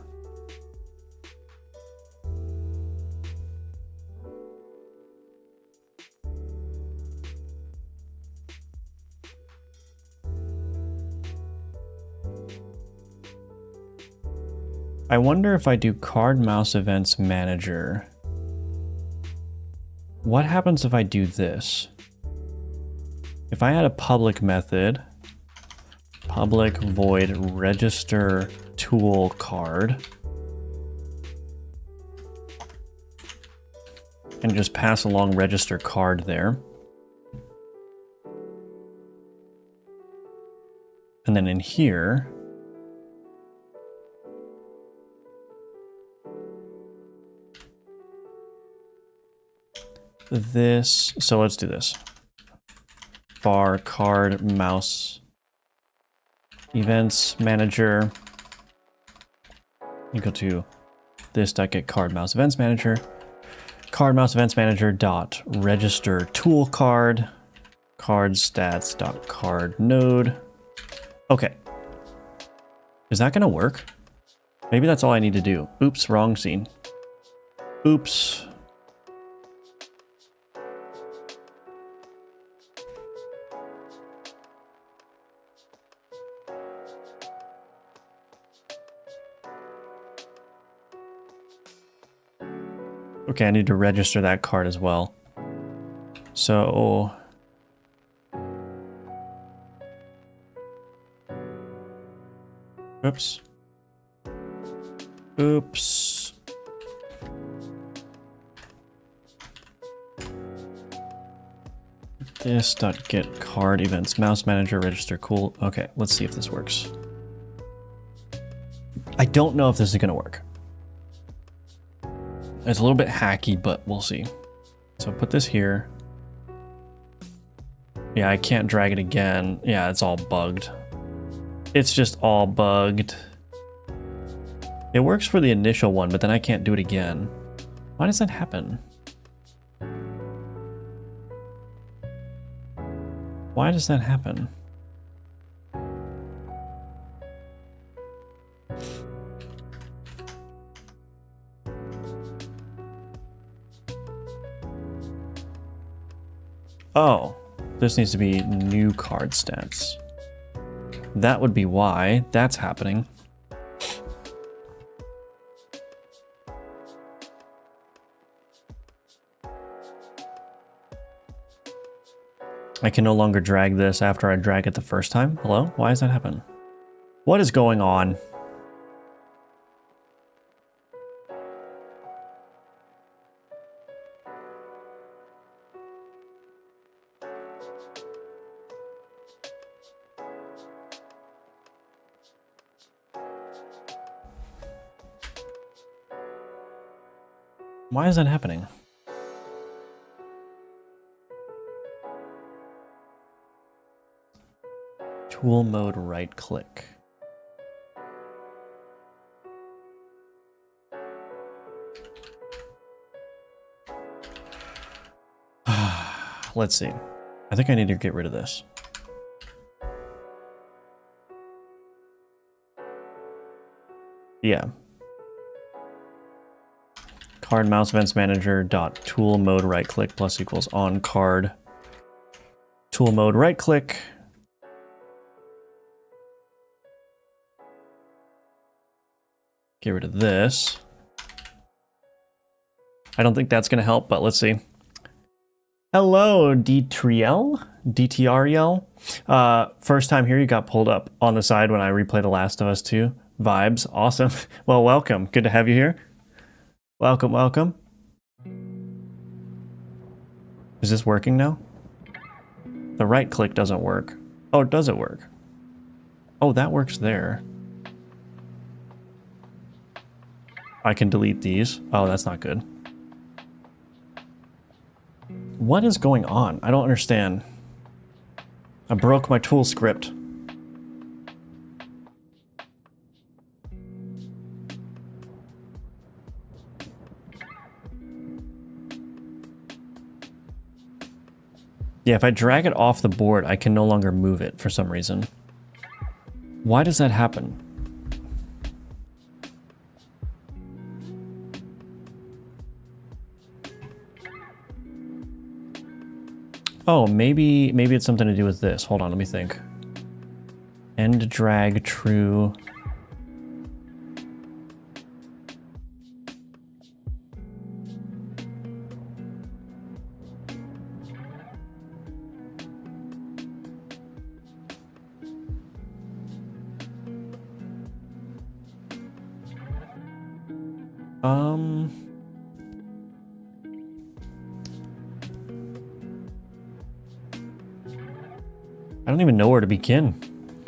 I wonder if I do card mouse events manager. What happens if I do this? If I add a public method, public void register tool card, and just pass along register card there. And then in here, this, so let's do this. Var card mouse events manager equal to this.get card mouse events manager. Card mouse events manager dot register tool card stats dot card node. Okay. Is that gonna work? Maybe that's all I need to do. Oops, wrong scene. Oops. Okay, I need to register that card as well. So... Oops. Oops. This.get card events mouse manager register cool. Okay, let's see if this works. I don't know if this is gonna work. It's a little bit hacky, but we'll see. So put this here. Yeah, I can't drag it again. Yeah, it's all bugged. It's just all bugged. It works for the initial one, but then I can't do it again. Why does that happen? Why does that happen? Oh, this needs to be new card stats. That would be why that's happening. I can no longer drag this after I drag it the first time. Hello? Why does that happen? What is going on? Why is that happening? Tool mode right click. Let's see. I think I need to get rid of this. Yeah. Card mouse events manager dot tool mode right click plus equals on card tool mode right click. Get rid of this. I don't think that's going to help, but let's see. Hello, DTRL. First time here, you got pulled up on the side when I replayed The Last of Us 2. Vibes, awesome. Well, welcome. Good to have you here. Welcome, welcome. Is this working now? The right click doesn't work. Oh, does it work? Oh, that works there. I can delete these. Oh, that's not good. What is going on? I don't understand. I broke my tool script. Yeah, if I drag it off the board, I can no longer move it for some reason. Why does that happen? Oh, maybe it's something to do with this. Hold on, let me think. End drag true. I don't even know where to begin.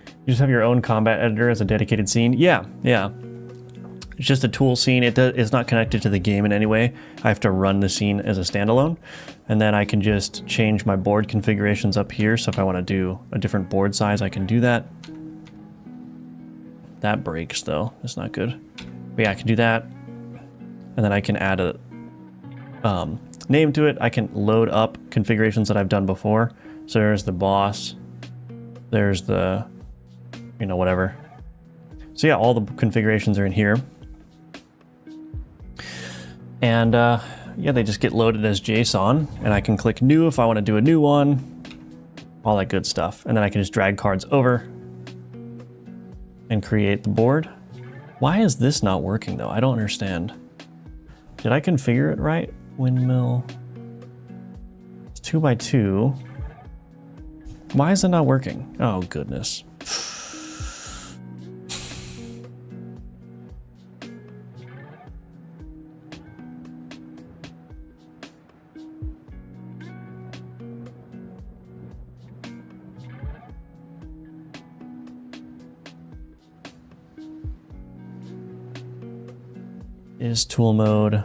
You just have your own combat editor as a dedicated scene? Yeah. It's just a tool scene. It's not connected to the game in any way. I have to run the scene as a standalone, and then I can just change my board configurations up here. So if I want to do a different board size, I can do that. That breaks though. That's not good. But yeah, I can do that. And then I can add a name to it. I can load up configurations that I've done before. So there's the boss. There's the, whatever. So yeah, all the configurations are in here. And yeah, they just get loaded as JSON, and I can click new if I want to do a new one, all that good stuff. And then I can just drag cards over and create the board. Why is this not working though? I don't understand. Did I configure it right? Windmill. It's 2x2. Why is it not working? Oh, goodness. Is tool mode.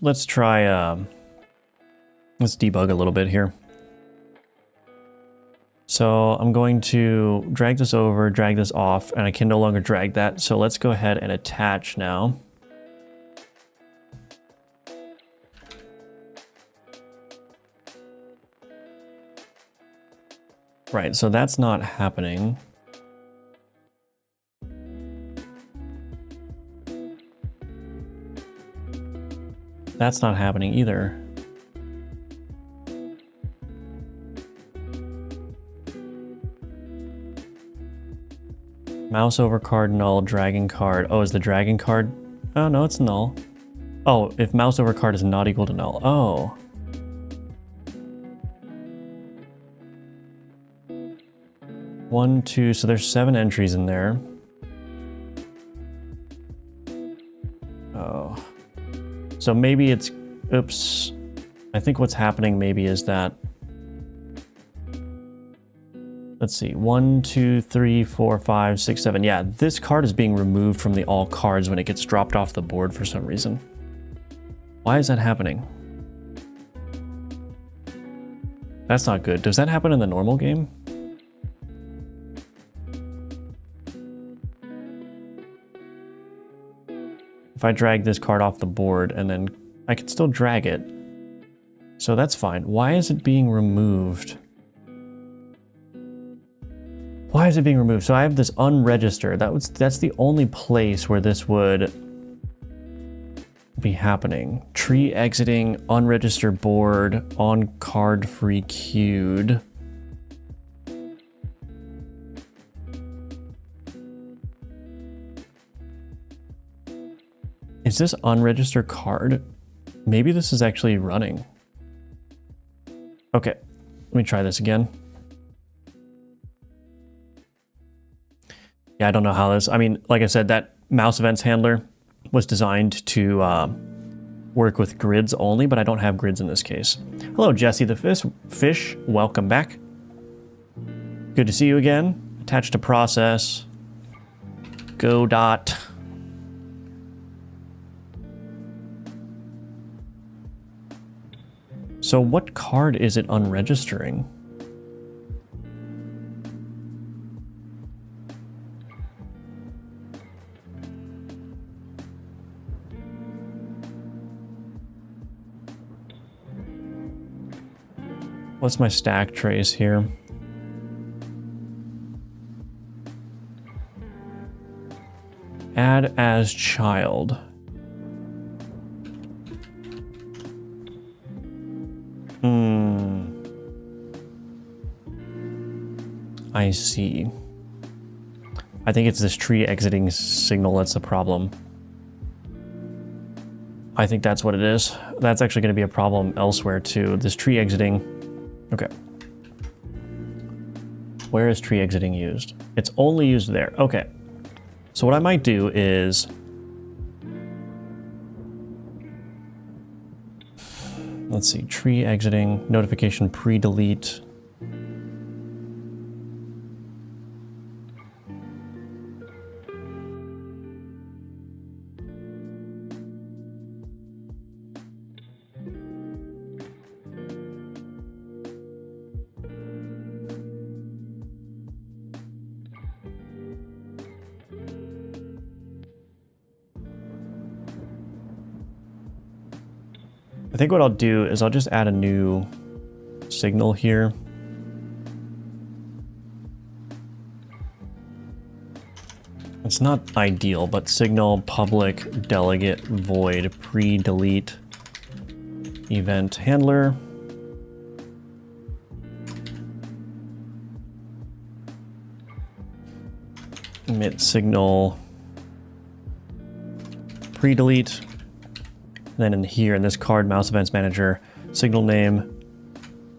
Let's try let's debug a little bit here. So I'm going to drag this over, drag this off, and I can no longer drag that. So let's go ahead and attach now. Right, so that's not happening. That's not happening either. Mouse over card null, dragging card. Oh, is the dragging card? Oh, no, it's null. Oh, if mouse over card is not equal to null. Oh. One, two, so there's 7 entries in there. Oh. So maybe it's, oops. I think what's happening maybe is that, let's see, 1, 2, 3, 4, 5, 6, 7. Yeah, this card is being removed from the all cards when it gets dropped off the board for some reason. Why is that happening? That's not good. Does that happen in the normal game? If I drag this card off the board and then I can still drag it. So that's fine. Why is it being removed? Why is it being removed? So I have this unregistered. That's the only place where this would be happening. Tree exiting, unregistered board, on card free queued. Is this unregistered card? Maybe this is actually running. Okay, let me try this again. Yeah, I don't know how this, I mean, like I said, that mouse events handler was designed to work with grids only, but I don't have grids in this case. Hello, Jesse the Fish, welcome back. Good to see you again. Attached to process. Godot. So what card is it unregistering? What's my stack trace here? Add as child. I see. I think it's this tree exiting signal that's the problem. I think that's what it is. That's actually going to be a problem elsewhere too. This tree exiting. Okay. Where is tree exiting used? It's only used there. Okay. So what I might do is... let's see. Tree exiting. Notification pre-delete. I think what I'll do is I'll just add a new signal here. It's not ideal, but signal public delegate void pre-delete event handler. Emit signal pre-delete. Then in here, in this card mouse events manager, signal name,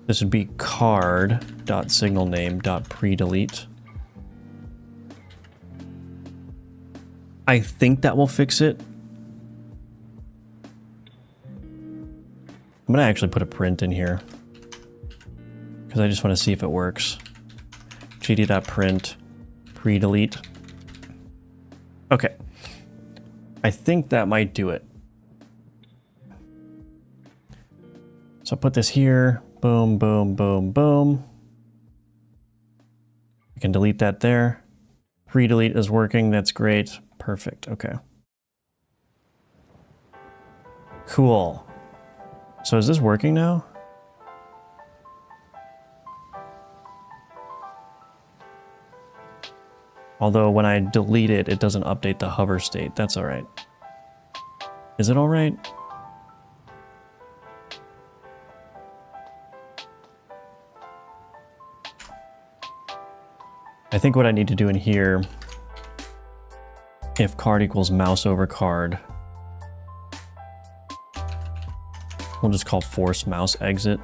this would be card.signalName.preDelete. I think that will fix it. I'm gonna actually put a print in here because I just want to see if it works. gd.print pre-delete. Okay. I think that might do it. So put this here, boom, boom, boom, boom. You can delete that there. Pre-delete is working, that's great. Perfect, okay. Cool. So is this working now? Although when I delete it, it doesn't update the hover state. That's all right. Is it all right? I think what I need to do in here, if card equals mouse over card, we'll just call force mouse exit.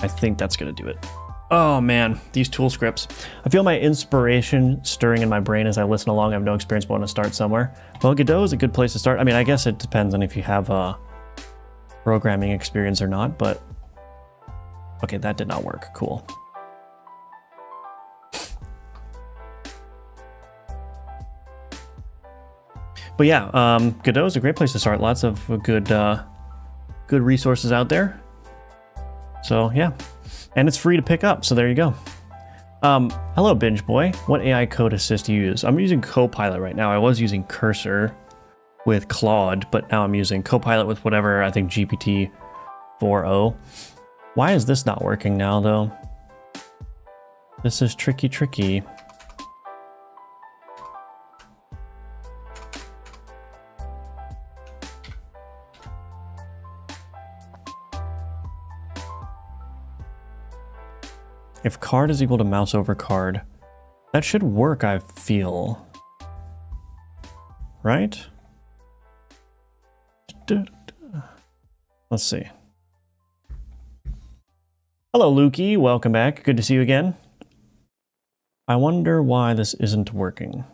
I think that's gonna do it. Oh man, these tool scripts. I feel my inspiration stirring in my brain as I listen along. I have no experience, but want to start somewhere. Well, Godot is a good place to start. I mean, I guess it depends on if you have a programming experience or not, but okay, that did not work. Cool. But yeah, Godot is a great place to start. Lots of good resources out there. So yeah, and it's free to pick up. So there you go. Hello, Binge Boy. What AI code assist do you use? I'm using Copilot right now. I was using Cursor with Claude, but now I'm using Copilot with whatever, I think GPT 4.0. Why is this not working now, though? This is tricky. If card is equal to mouse over card, that should work, I feel. Right? Let's see. Hello, Lukey. Welcome back. Good to see you again. I wonder why this isn't working.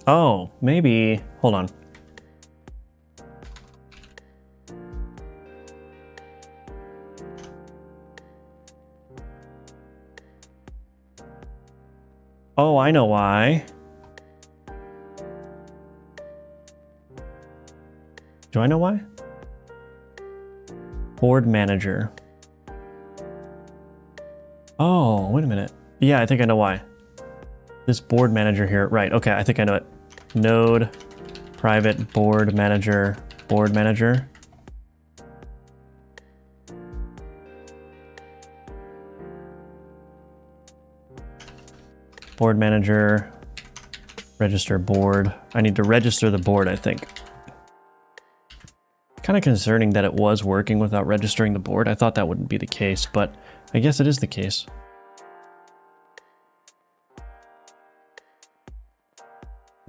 Oh, maybe. Hold on. Oh, I know why. Do I know why? Board manager. Oh, wait a minute. Yeah, I think I know why. This board manager here. Right, okay, I think I know it. Node, private board manager, board manager. Board manager, register board. I need to register the board, I think. Kind of concerning that it was working without registering the board. I thought that wouldn't be the case, but I guess it is the case.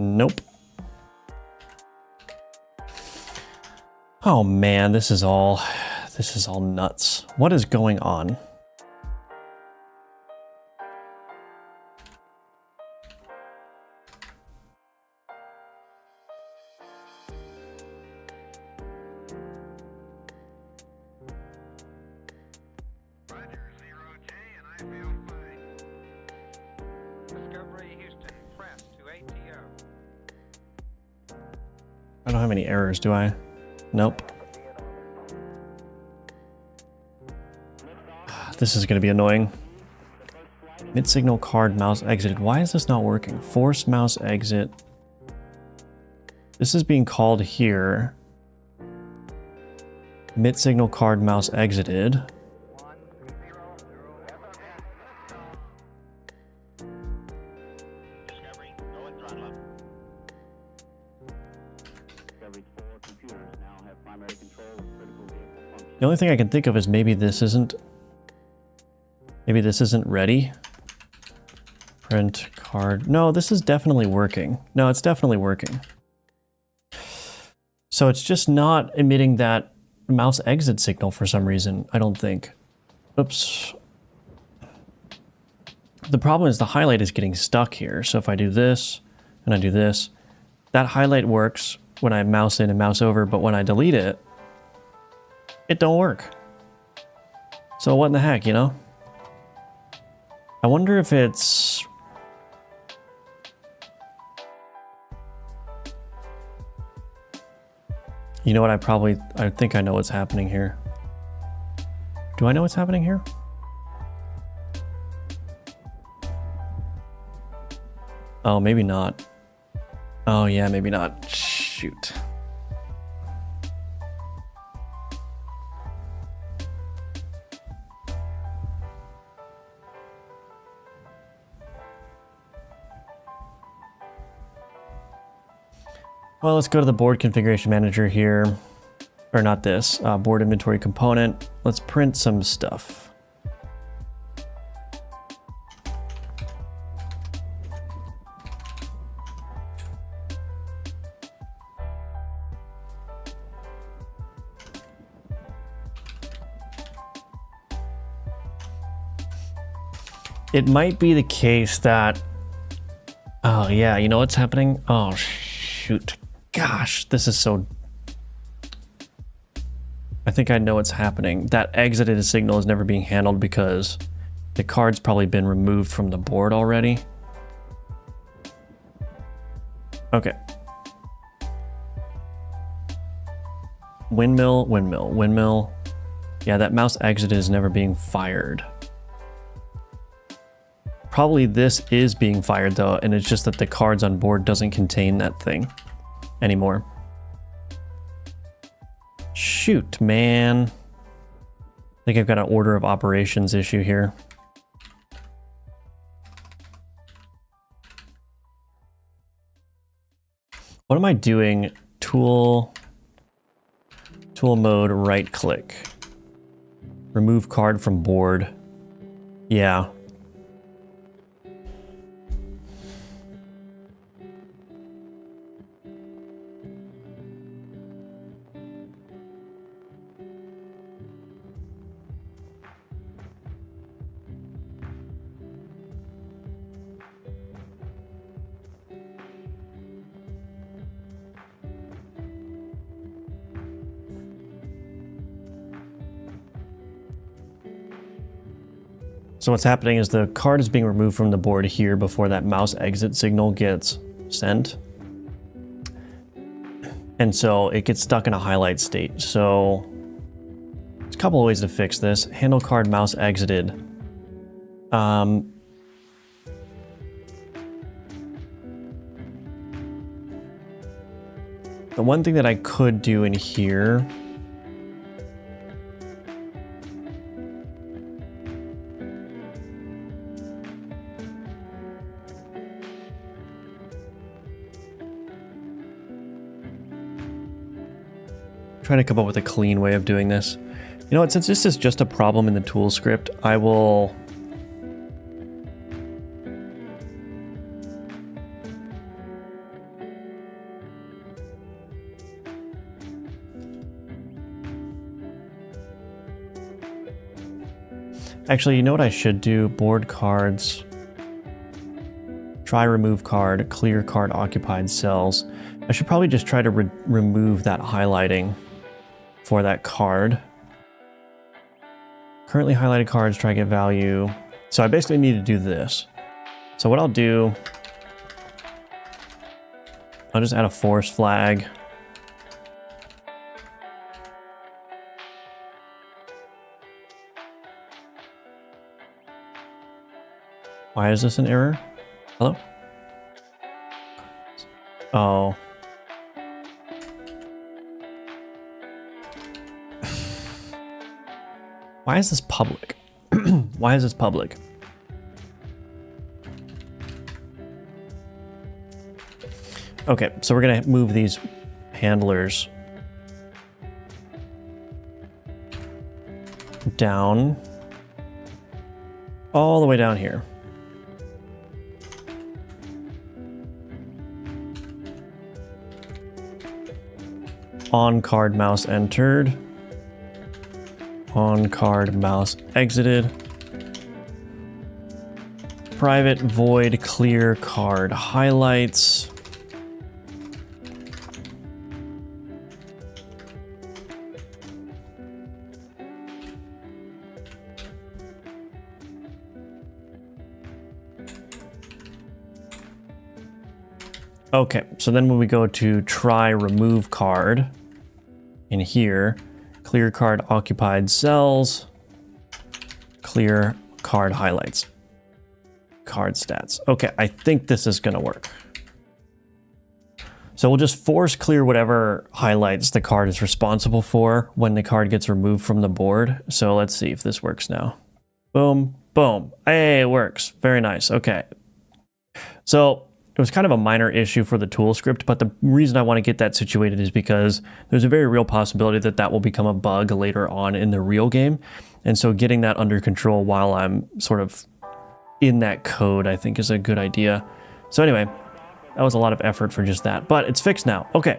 Nope. Oh man, this is all nuts. What is going on? I don't have any errors, do I? Nope. This is going to be annoying. Mid-signal card mouse exited. Why is this not working? Force mouse exit. This is being called here. Mid-signal card mouse exited. The only thing I can think of is maybe this isn't ready. Print card. No, this is definitely working. No, it's definitely working. So it's just not emitting that mouse exit signal for some reason, I don't think. Oops. The problem is the highlight is getting stuck here. So if I do this and I do this, that highlight works when I mouse in and mouse over, but when I delete it, it don't work. So what in the heck, you know? I wonder if it's... You know what, I think I know what's happening here. Do I know what's happening here? Oh, maybe not. Oh yeah, maybe not. Shoot. Well, let's go to the board configuration manager here. Or not this, board inventory component. Let's print some stuff. It might be the case that... Oh yeah, you know what's happening? Oh shoot. Gosh, this is so... I think I know what's happening. That exited signal is never being handled because the card's probably been removed from the board already. Okay. Windmill, windmill, windmill. Yeah, that mouse exit is never being fired. Probably this is being fired though, and it's just that the cards on board doesn't contain that thing anymore. Shoot, man. I think I've got an order of operations issue here. What am I doing? Tool mode, right click. Remove card from board. Yeah. So what's happening is the card is being removed from the board here before that mouse exit signal gets sent. And so it gets stuck in a highlight state. So there's a couple of ways to fix this. Handle card mouse exited. The one thing that I could do in here trying to come up with a clean way of doing this. You know what, since this is just a problem in the tool script, I will actually, you know what I should do? Board cards. Try remove card, clear card occupied cells. I should probably just try to remove that highlighting for that card. Currently highlighted cards, try to get value. So I basically need to do this. So what I'll do, I'll just add a force flag. Why is this an error? Hello? Oh. Why is this public? Why is this public? Okay, so we're gonna move these handlers down, all the way down here. On card mouse entered. On card mouse exited. Private void clear card highlights. Okay, so then when we go to try remove card in here, clear card occupied cells, clear card highlights, card stats. Okay, I think this is gonna work. So we'll just force clear whatever highlights the card is responsible for when the card gets removed from the board. So let's see if this works now. Boom, boom. Hey, it works. Very nice. Okay. So it was kind of a minor issue for the tool script, but the reason I want to get that situated is because there's a very real possibility that that will become a bug later on in the real game. And so getting that under control while I'm sort of in that code, I think is a good idea. So anyway, that was a lot of effort for just that, but it's fixed now. Okay.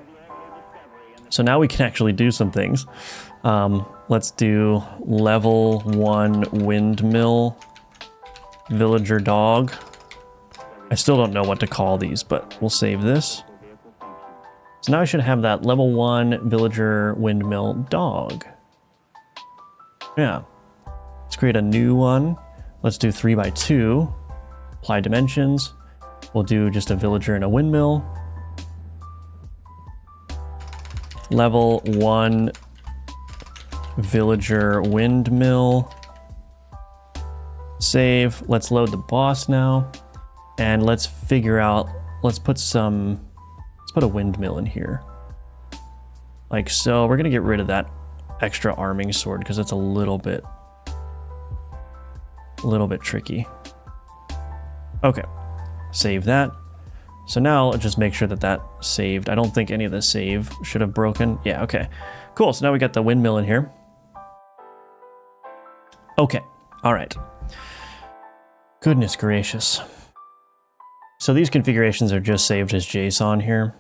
So now we can actually do some things. Let's do level 1 windmill villager dog. I still don't know what to call these, but we'll save this. So now I should have that level 1 villager windmill dog. Yeah. Let's create a new one. Let's do 3x2. Apply dimensions. We'll do just a villager and a windmill. Level 1 villager windmill. Save. Let's load the boss now. And let's figure out, let's put a windmill in here. Like so. We're gonna get rid of that extra arming sword because it's a little bit tricky. Okay, save that. So now let's just make sure that that saved. I don't think any of the save should have broken. Yeah, okay. Cool, so now we got the windmill in here. Okay, all right. Goodness gracious. So these configurations are just saved as JSON here.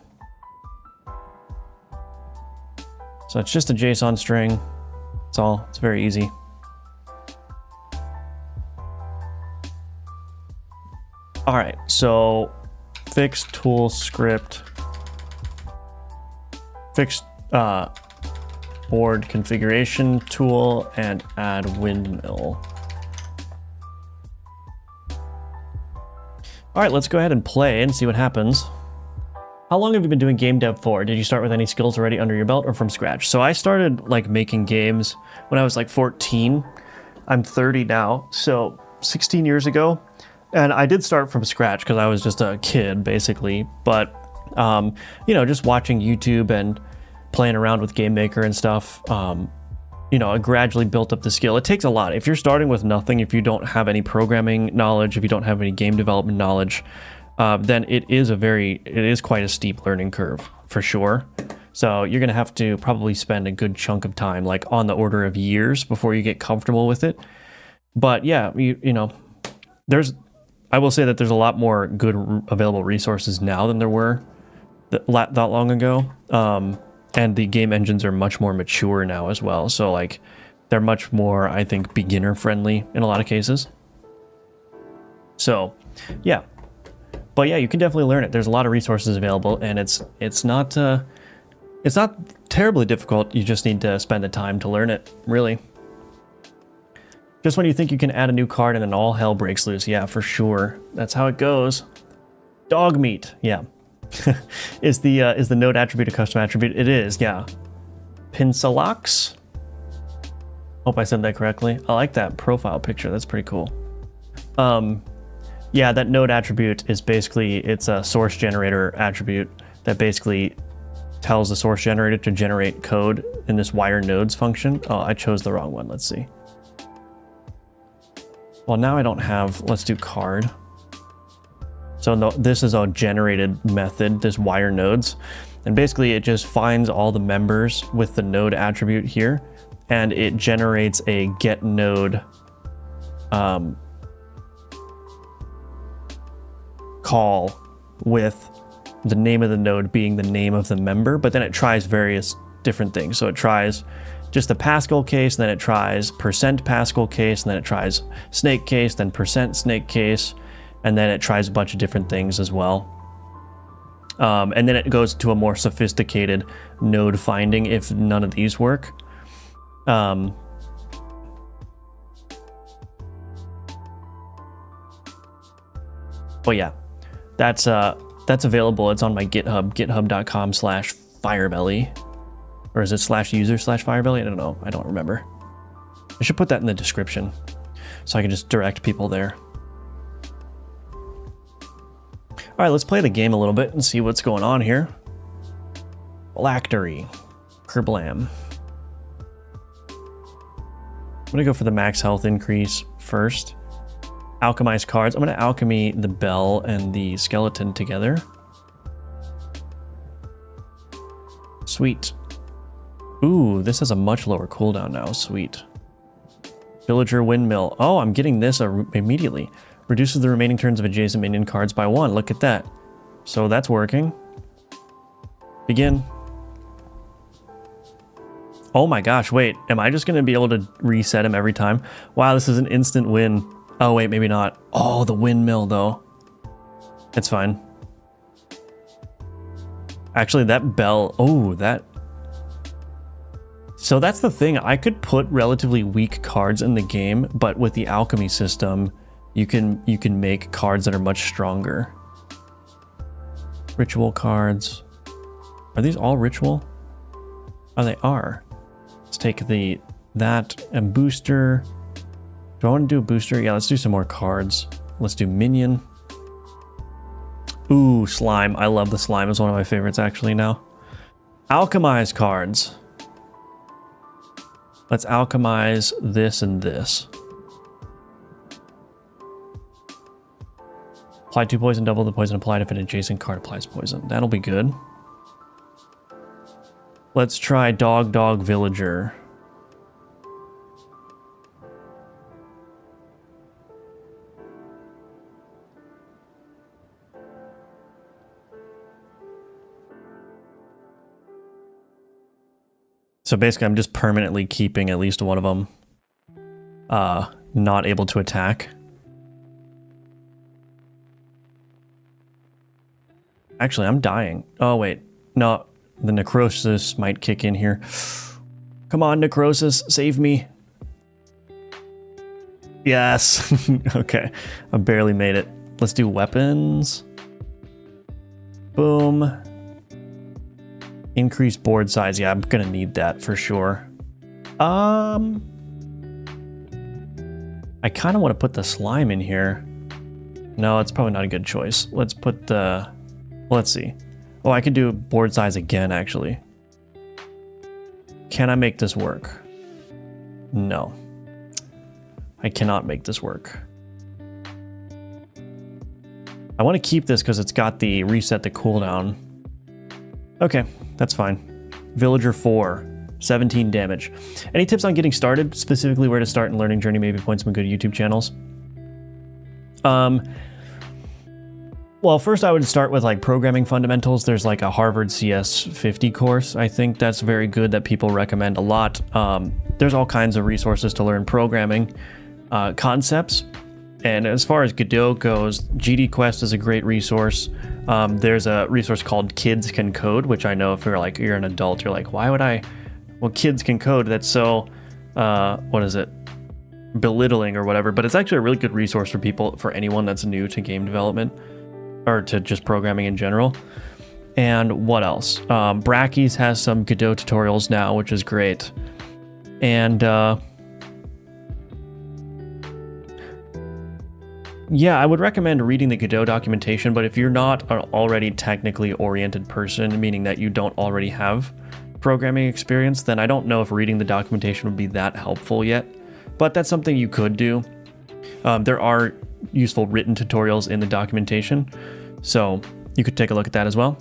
So it's just a JSON string. That's all. It's very easy. All right, so fix tool script, fix board configuration tool, and add windmill. All right, let's go ahead and play and see what happens. How long have you been doing game dev for? Did you start with any skills already under your belt or from scratch? So I started like making games when I was like 14. I'm 30 now, so 16 years ago. And I did start from scratch because I was just a kid basically. But, you know, just watching YouTube and playing around with Game Maker and stuff, you know, I gradually built up the skill. It takes a lot. If you're starting with nothing, if you don't have any programming knowledge, if you don't have any game development knowledge, then it is quite a steep learning curve for sure. So you're gonna have to probably spend a good chunk of time, like on the order of years, before you get comfortable with it. But yeah, you know, I will say that there's a lot more good available resources now than there were that long ago. And the game engines are much more mature now as well. So like they're much more, I think, beginner friendly in a lot of cases. So yeah. But yeah, you can definitely learn it. There's a lot of resources available, and it's not terribly difficult. You just need to spend the time to learn it, really. Just when you think you can add a new card and then all hell breaks loose. Yeah, for sure. That's how it goes. Dog meat. Yeah. Is the node attribute a custom attribute? It is, yeah. Pinsalox. Hope I said that correctly. I like that profile picture. That's pretty cool. Yeah, that node attribute is basically, it's a source generator attribute that basically tells the source generator to generate code in this wire nodes function. Oh, I chose the wrong one. Let's see. Well, now I don't have, let's do card. So no, this is a generated method, this wire nodes. And basically it just finds all the members with the node attribute here, and it generates a get node call with the name of the node being the name of the member, but then it tries various different things. So it tries just the Pascal case, and then it tries percent Pascal case, and then it tries snake case, then percent snake case, and then it tries a bunch of different things as well. And then it goes to a more sophisticated node finding if none of these work. But yeah, that's available. It's on my GitHub, github.com/firebelly. Or is it /user/firebelly? I don't know. I don't remember. I should put that in the description so I can just direct people there. All right, let's play the game a little bit and see what's going on here. Refactoring. Kerblam. I'm gonna go for the max health increase first. Alchemize cards. I'm gonna alchemy the bell and the skeleton together. Sweet. Ooh, this has a much lower cooldown now. Sweet. Villager windmill. Oh, I'm getting this immediately. Reduces the remaining turns of adjacent minion cards by 1. Look at that. So that's working. Begin. Oh my gosh, wait. Am I just going to be able to reset him every time? Wow, this is an instant win. Oh, wait, maybe not. Oh, the windmill, though. It's fine. Actually, that bell... Oh, that... So that's the thing. I could put relatively weak cards in the game, but with the alchemy system, you can make cards that are much stronger. Ritual cards. Are these all ritual? Oh, they are. Let's take that and booster. Do I want to do a booster? Yeah, let's do some more cards. Let's do minion. Ooh, slime. I love the slime. It's one of my favorites actually now. Alchemize cards. Let's alchemize this and this. Apply 2 poison, double the poison applied if an adjacent card applies poison. That'll be good. Let's try dog villager. So basically I'm just permanently keeping at least one of them not able to attack. Actually, I'm dying. Oh, wait. No, the necrosis might kick in here. Come on, necrosis, save me. Yes. Okay, I barely made it. Let's do weapons. Boom. Increase board size. Yeah, I'm gonna need that for sure. I kind of want to put the slime in here. No, it's probably not a good choice. Let's put the... Let's see. Oh, I could do board size again, actually. Can I make this work? No. I cannot make this work. I want to keep this because it's got the reset the cooldown. Okay, that's fine. Villager 4, 17 damage. Any tips on getting started? Specifically where to start in learning journey, maybe point some good YouTube channels? Well, first I would start with like programming fundamentals. There's like a Harvard CS 50 course. I think that's very good that people recommend a lot. There's all kinds of resources to learn programming concepts. And as far as Godot goes, GD Quest is a great resource. There's a resource called Kids Can Code, which I know if you're an adult, you're like, why would I? Well, kids can code. That's so, what is it? Belittling or whatever. But it's actually a really good resource for people, for anyone that's new to game development or to just programming in general. And what else? Brackeys has some Godot tutorials now, which is great. And yeah, I would recommend reading the Godot documentation, but if you're not an already technically oriented person, meaning that you don't already have programming experience, then I don't know if reading the documentation would be that helpful yet. But that's something you could do. There are useful written tutorials in the documentation, so you could take a look at that as well.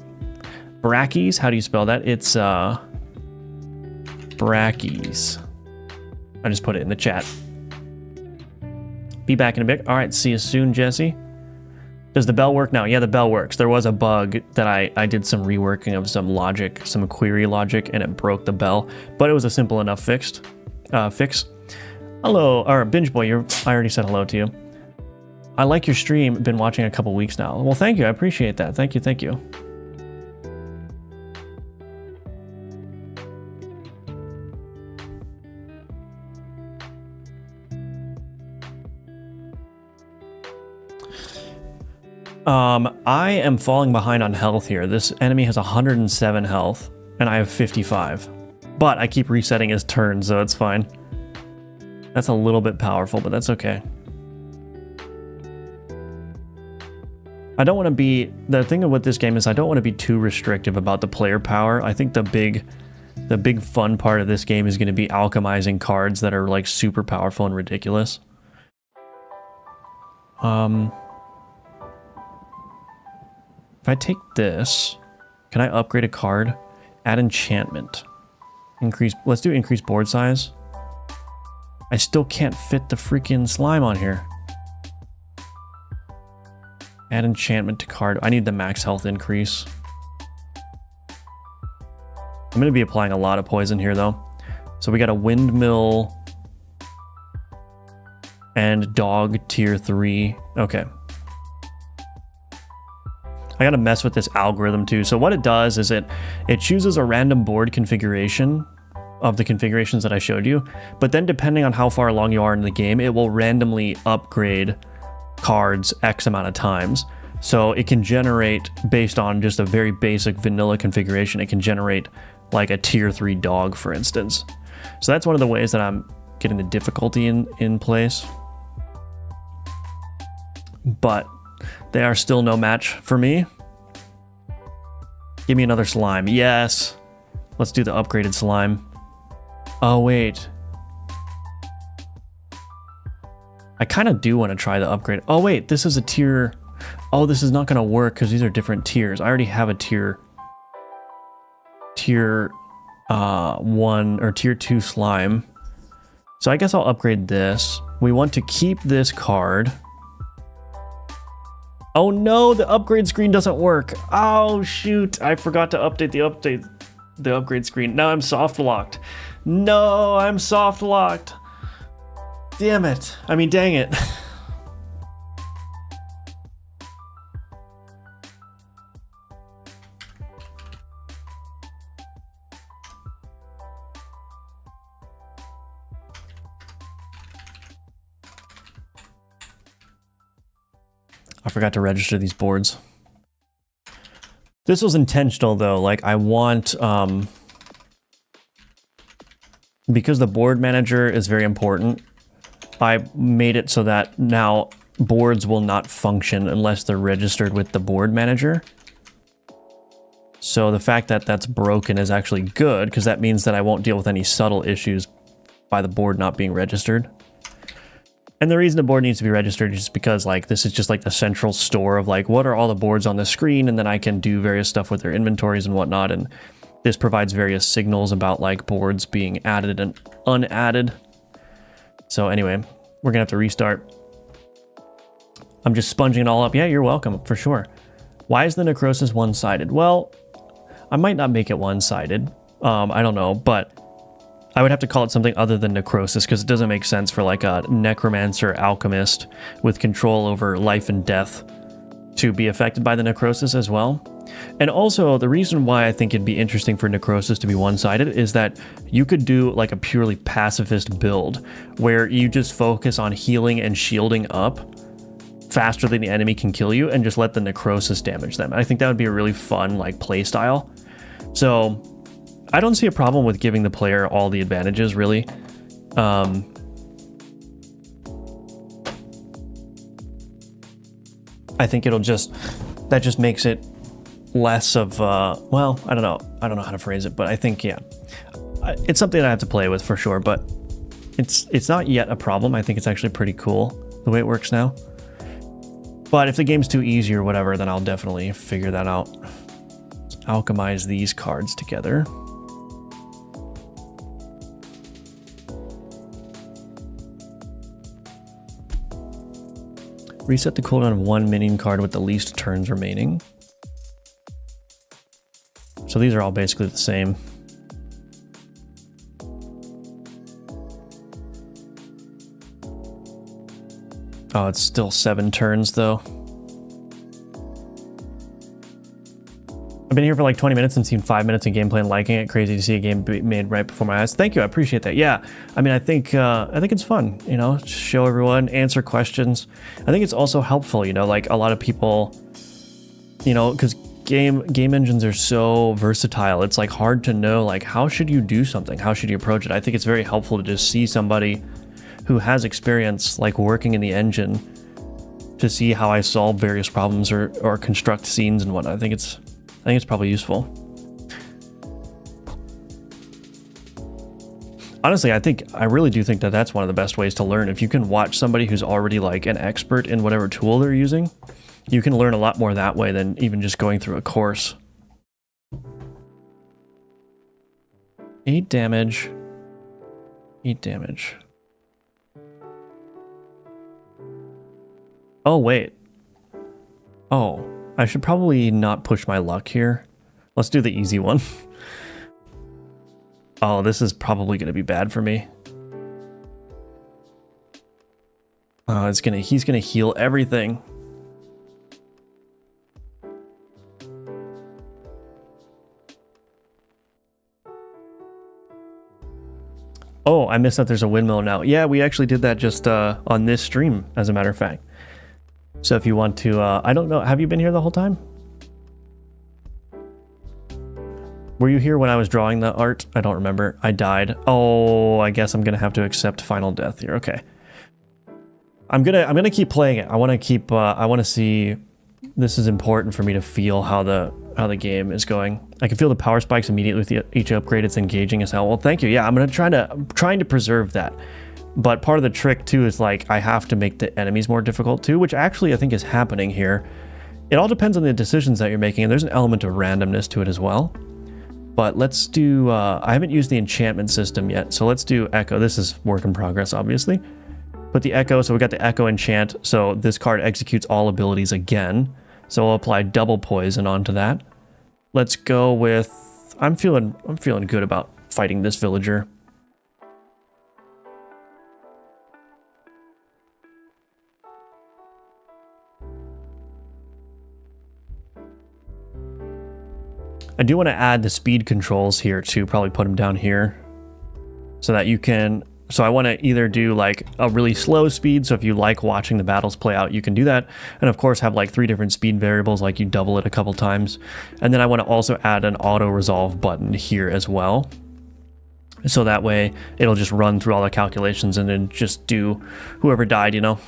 Brackeys, how do you spell that? It's Brackeys. I just put it in the chat. Be back in a bit. All right, see you soon, Jesse. Does the bell work now? Yeah, the bell works. There was a bug that I did some reworking of some logic, some query logic, and it broke the bell, but it was a simple enough fix. Hello, or Binge Boy, I already said hello to you. I like your stream. Been watching a couple weeks now. Well, thank you. I appreciate that. Thank you. Thank you. I am falling behind on health here. This enemy has 107 health, and I have 55. But I keep resetting his turn, so it's fine. That's a little bit powerful, but that's okay. I don't want to be... The thing with this game is I don't want to be too restrictive about the player power. I think the big fun part of this game is going to be alchemizing cards that are like super powerful and ridiculous. If I take this, can I upgrade a card? Add enchantment. Increase, let's do increase board size. I still can't fit the freaking slime on here. Add enchantment to card. I need the max health increase. I'm going to be applying a lot of poison here though. So we got a windmill and dog tier 3. Okay. I gotta mess with this algorithm too. So what it does is it chooses a random board configuration of the configurations that I showed you, but then depending on how far along you are in the game, it will randomly upgrade cards X amount of times. So it can generate, based on just a very basic vanilla configuration, it can generate like a tier 3 dog, for instance. So that's one of the ways that I'm getting the difficulty in place. But they are still no match for me. Give me another slime. Yes. Let's do the upgraded slime. Oh, wait. I kind of do want to try the upgrade. Oh, wait. This is a tier... Oh, this is not going to work because these are different tiers. I already have a tier 1 or tier 2 slime. So I guess I'll upgrade this. We want to keep this card. Oh no, the upgrade screen doesn't work. Oh shoot, I forgot to update the upgrade screen. Now I'm soft locked. No, I'm soft locked. Damn it. I mean, dang it. I forgot to register these boards. This was intentional though, like I want, because the board manager is very important, I made it so that now boards will not function unless they're registered with the board manager. So the fact that that's broken is actually good, because that means that I won't deal with any subtle issues by the board not being registered. And the reason the board needs to be registered is because like this is just like the central store of like what are all the boards on the screen, and then I can do various stuff with their inventories and whatnot, and this provides various signals about like boards being added and unadded. So anyway, we're gonna have to restart. I'm just sponging it all up. Yeah, you're welcome, for sure. Why is the necrosis one-sided? Well, I might not make it one-sided. I don't know, but I would have to call it something other than necrosis, because it doesn't make sense for like a necromancer alchemist with control over life and death to be affected by the necrosis as well. And also, the reason why I think it'd be interesting for necrosis to be one-sided is that you could do like a purely pacifist build where you just focus on healing and shielding up faster than the enemy can kill you and just let the necrosis damage them. I think that would be a really fun like play style. So I don't see a problem with giving the player all the advantages, really. I think that just makes it less of, well, I don't know how to phrase it, but I think, yeah, it's something I have to play with for sure, but it's not yet a problem. I think it's actually pretty cool the way it works now. But if the game's too easy or whatever, then I'll definitely figure that out. Let's alchemize these cards together. Reset the cooldown of one minion card with the least turns remaining. So these are all basically the same. Oh, it's still 7 turns though. I've been here for like 20 minutes and seen 5 minutes of gameplay and liking it. Crazy to see a game made right before my eyes. Thank you, I appreciate that. Yeah, I mean, I think it's fun, you know, just show everyone, answer questions. I think it's also helpful, you know, like a lot of people, you know, because game engines are so versatile. It's like hard to know, like, how should you do something? How should you approach it? I think it's very helpful to just see somebody who has experience like working in the engine to see how I solve various problems or construct scenes and whatnot. I think it's probably useful. Honestly, I really do think that that's one of the best ways to learn. If you can watch somebody who's already like an expert in whatever tool they're using, you can learn a lot more that way than even just going through a course. 8 damage. 8 damage. Oh, wait. Oh, I should probably not push my luck here. Let's do the easy one. Oh, this is probably going to be bad for me. Oh, he's going to heal everything. Oh, I missed that there's a windmill now. Yeah, we actually did that just on this stream, as a matter of fact. So if you want to, I don't know, have you been here the whole time? Were you here when I was drawing the art? I don't remember. I died. Oh, I guess I'm gonna have to accept final death here. Okay. I'm gonna keep playing it. I want to keep. I want to see. This is important for me to feel how the game is going. I can feel the power spikes immediately with each upgrade. It's engaging as hell. Well, thank you. Yeah, I'm trying to preserve that. But part of the trick too is like I have to make the enemies more difficult too, which actually I think is happening here. It all depends on the decisions that you're making, and there's an element of randomness to it as well. But let's do, I haven't used the enchantment system yet, so let's do Echo. This is work in progress, obviously. Put the Echo, so we got the Echo enchant, so this card executes all abilities again. So I'll apply double poison onto that. Let's go with, I'm feeling good about fighting this villager. I do want to add the speed controls here too, probably put them down here so that you can So I want to either do like a really slow speed, so if you like watching the battles play out, you can do that. And of course have like 3 different speed variables, like you double it a couple times. And then I want to also add an auto resolve button here as well. So that way it'll just run through all the calculations and then just do whoever died, you know?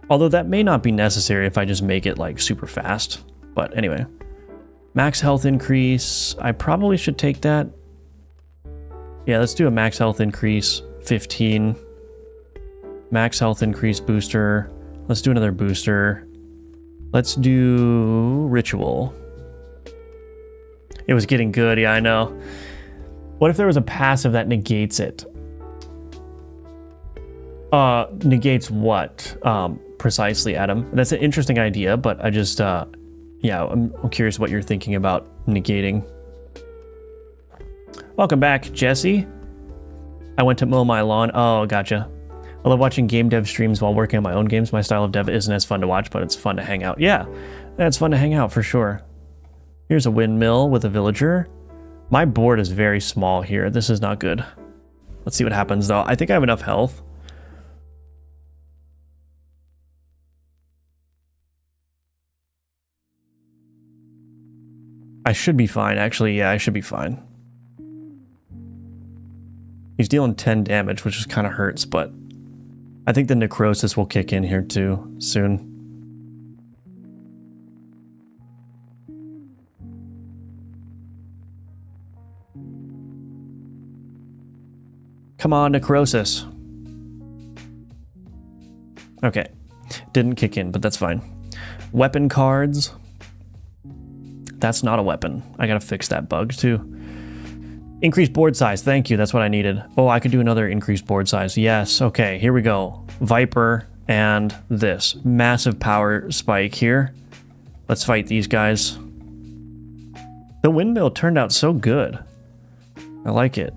Although that may not be necessary if I just make it like super fast. But anyway, max health increase. I probably should take that. Yeah, let's do a max health increase, 15. Max health increase booster. Let's do another booster. Let's do ritual. It was getting good, yeah, I know. What if there was a passive that negates it? Negates what? Precisely, Adam. That's an interesting idea, but I just, yeah, I'm curious what you're thinking about negating. Welcome back, Jesse. I went to mow my lawn. Oh, gotcha. I love watching game dev streams while working on my own games. My style of dev isn't as fun to watch, but it's fun to hang out. Yeah, it's fun to hang out for sure. Here's a windmill with a villager. My board is very small here. This is not good. Let's see what happens, though. I think I have enough health. I should be fine, actually. Yeah, I should be fine. He's dealing 10 damage, which just kind of hurts, but I think the necrosis will kick in here too soon. Come on, necrosis. Okay. Didn't kick in, but that's fine. Weapon cards. That's not a weapon. I gotta fix that bug too. Increased board size. Thank you. That's what I needed. Oh, I could do another increased board size. Yes. Okay, here we go. Viper and this. Massive power spike here. Let's fight these guys. The windmill turned out so good. I like it.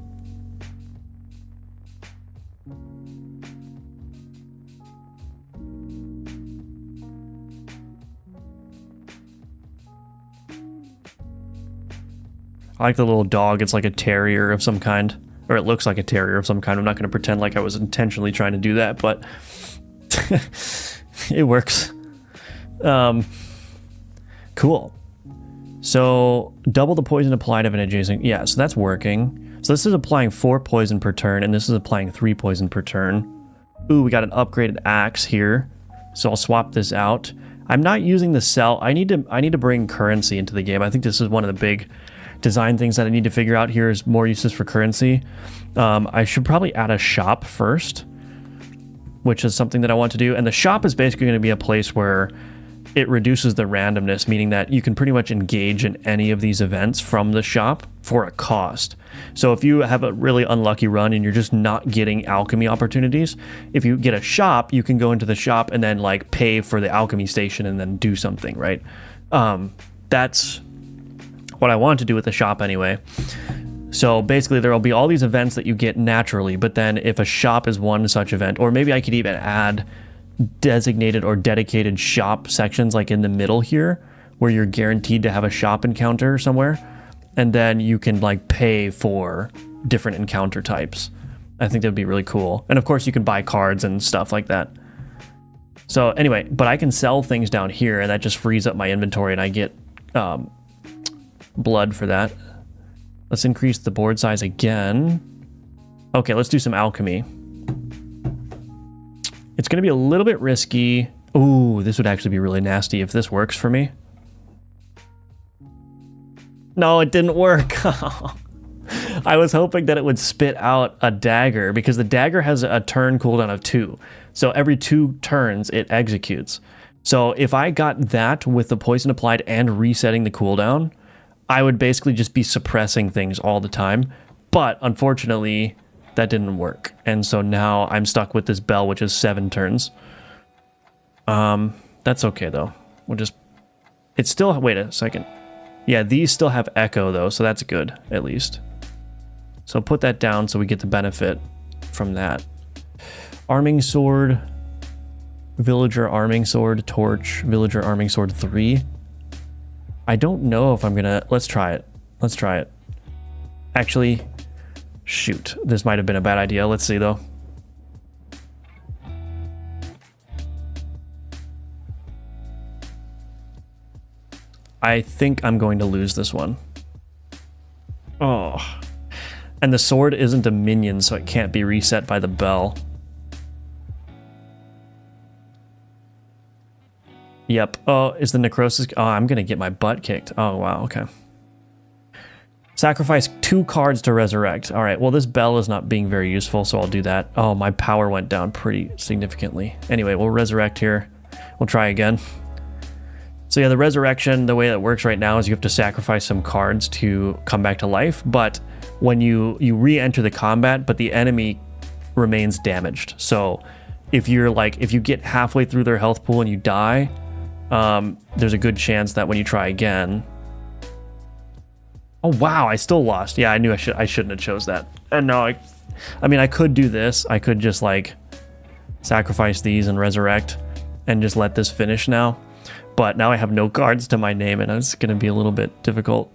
I like the little dog. It's like a terrier of some kind. Or it looks like a terrier of some kind. I'm not going to pretend like I was intentionally trying to do that, but it works. Cool. So double the poison applied of an adjacent. Yeah, so that's working. So this is applying 4 poison per turn, and this is applying 3 poison per turn. Ooh, we got an upgraded axe here. So I'll swap this out. I'm not using the cell. I need to bring currency into the game. I think this is one of the big design things that I need to figure out here is more uses for currency. I should probably add a shop first, which is something that I want to do. And the shop is basically going to be a place where it reduces the randomness, meaning that you can pretty much engage in any of these events from the shop for a cost. So if you have a really unlucky run and you're just not getting alchemy opportunities, if you get a shop, you can go into the shop and then like pay for the alchemy station and then do something, right? That's what I want to do with the shop anyway. So basically there will be all these events that you get naturally, but then if a shop is one such event, or maybe I could even add designated or dedicated shop sections like in the middle here, where you're guaranteed to have a shop encounter somewhere, and then you can like pay for different encounter types. I think that would be really cool. And of course you can buy cards and stuff like that. So anyway, but I can sell things down here and that just frees up my inventory and I get blood for that. Let's increase the board size again. Okay, let's do some alchemy. It's going to be a little bit risky. Ooh, this would actually be really nasty if this works for me. No, it didn't work. I was hoping that it would spit out a dagger because the dagger has a turn cooldown of 2. So every 2 turns it executes. So if I got that with the poison applied and resetting the cooldown, I would basically just be suppressing things all the time. But unfortunately, that didn't work. And so now I'm stuck with this bell, which is 7 turns. That's okay though. We'll just, it's still, wait a second. Yeah, these still have echo though, so that's good at least. So put that down so we get the benefit from that. Arming sword, villager arming sword, torch, villager arming sword 3. I don't know if I'm gonna, let's try it. Let's try it. Actually, Shoot, this might have been a bad idea. Let's see though. I think I'm going to lose this one. Oh. And the sword isn't a minion, so it can't be reset by the bell. Yep. Oh, is the necrosis... Oh, I'm going to get my butt kicked. Oh, wow. Okay. Sacrifice 2 cards to resurrect. All right. Well, this bell is not being very useful, so I'll do that. Oh, my power went down pretty significantly. Anyway, we'll resurrect here. We'll try again. So yeah, the resurrection, the way that works right now is you have to sacrifice some cards to come back to life. But when you re-enter the combat, but the enemy remains damaged. So if you get halfway through their health pool and you die, there's a good chance that when you try again... Oh wow, I still lost. Yeah, I knew I shouldn't have chose that. And no, I mean I could do this. I could just like sacrifice these and resurrect and just let this finish now. But now I have no cards to my name and it's going to be a little bit difficult.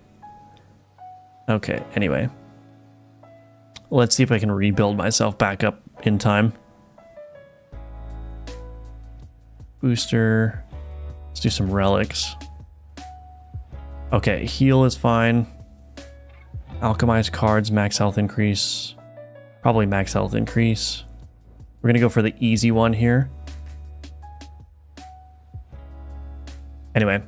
Okay, anyway. Let's see if I can rebuild myself back up in time. Booster. Let's do some relics. Okay, heal is fine. Alchemize cards, max health increase. Probably max health increase. We're going to go for the easy one here. Anyway,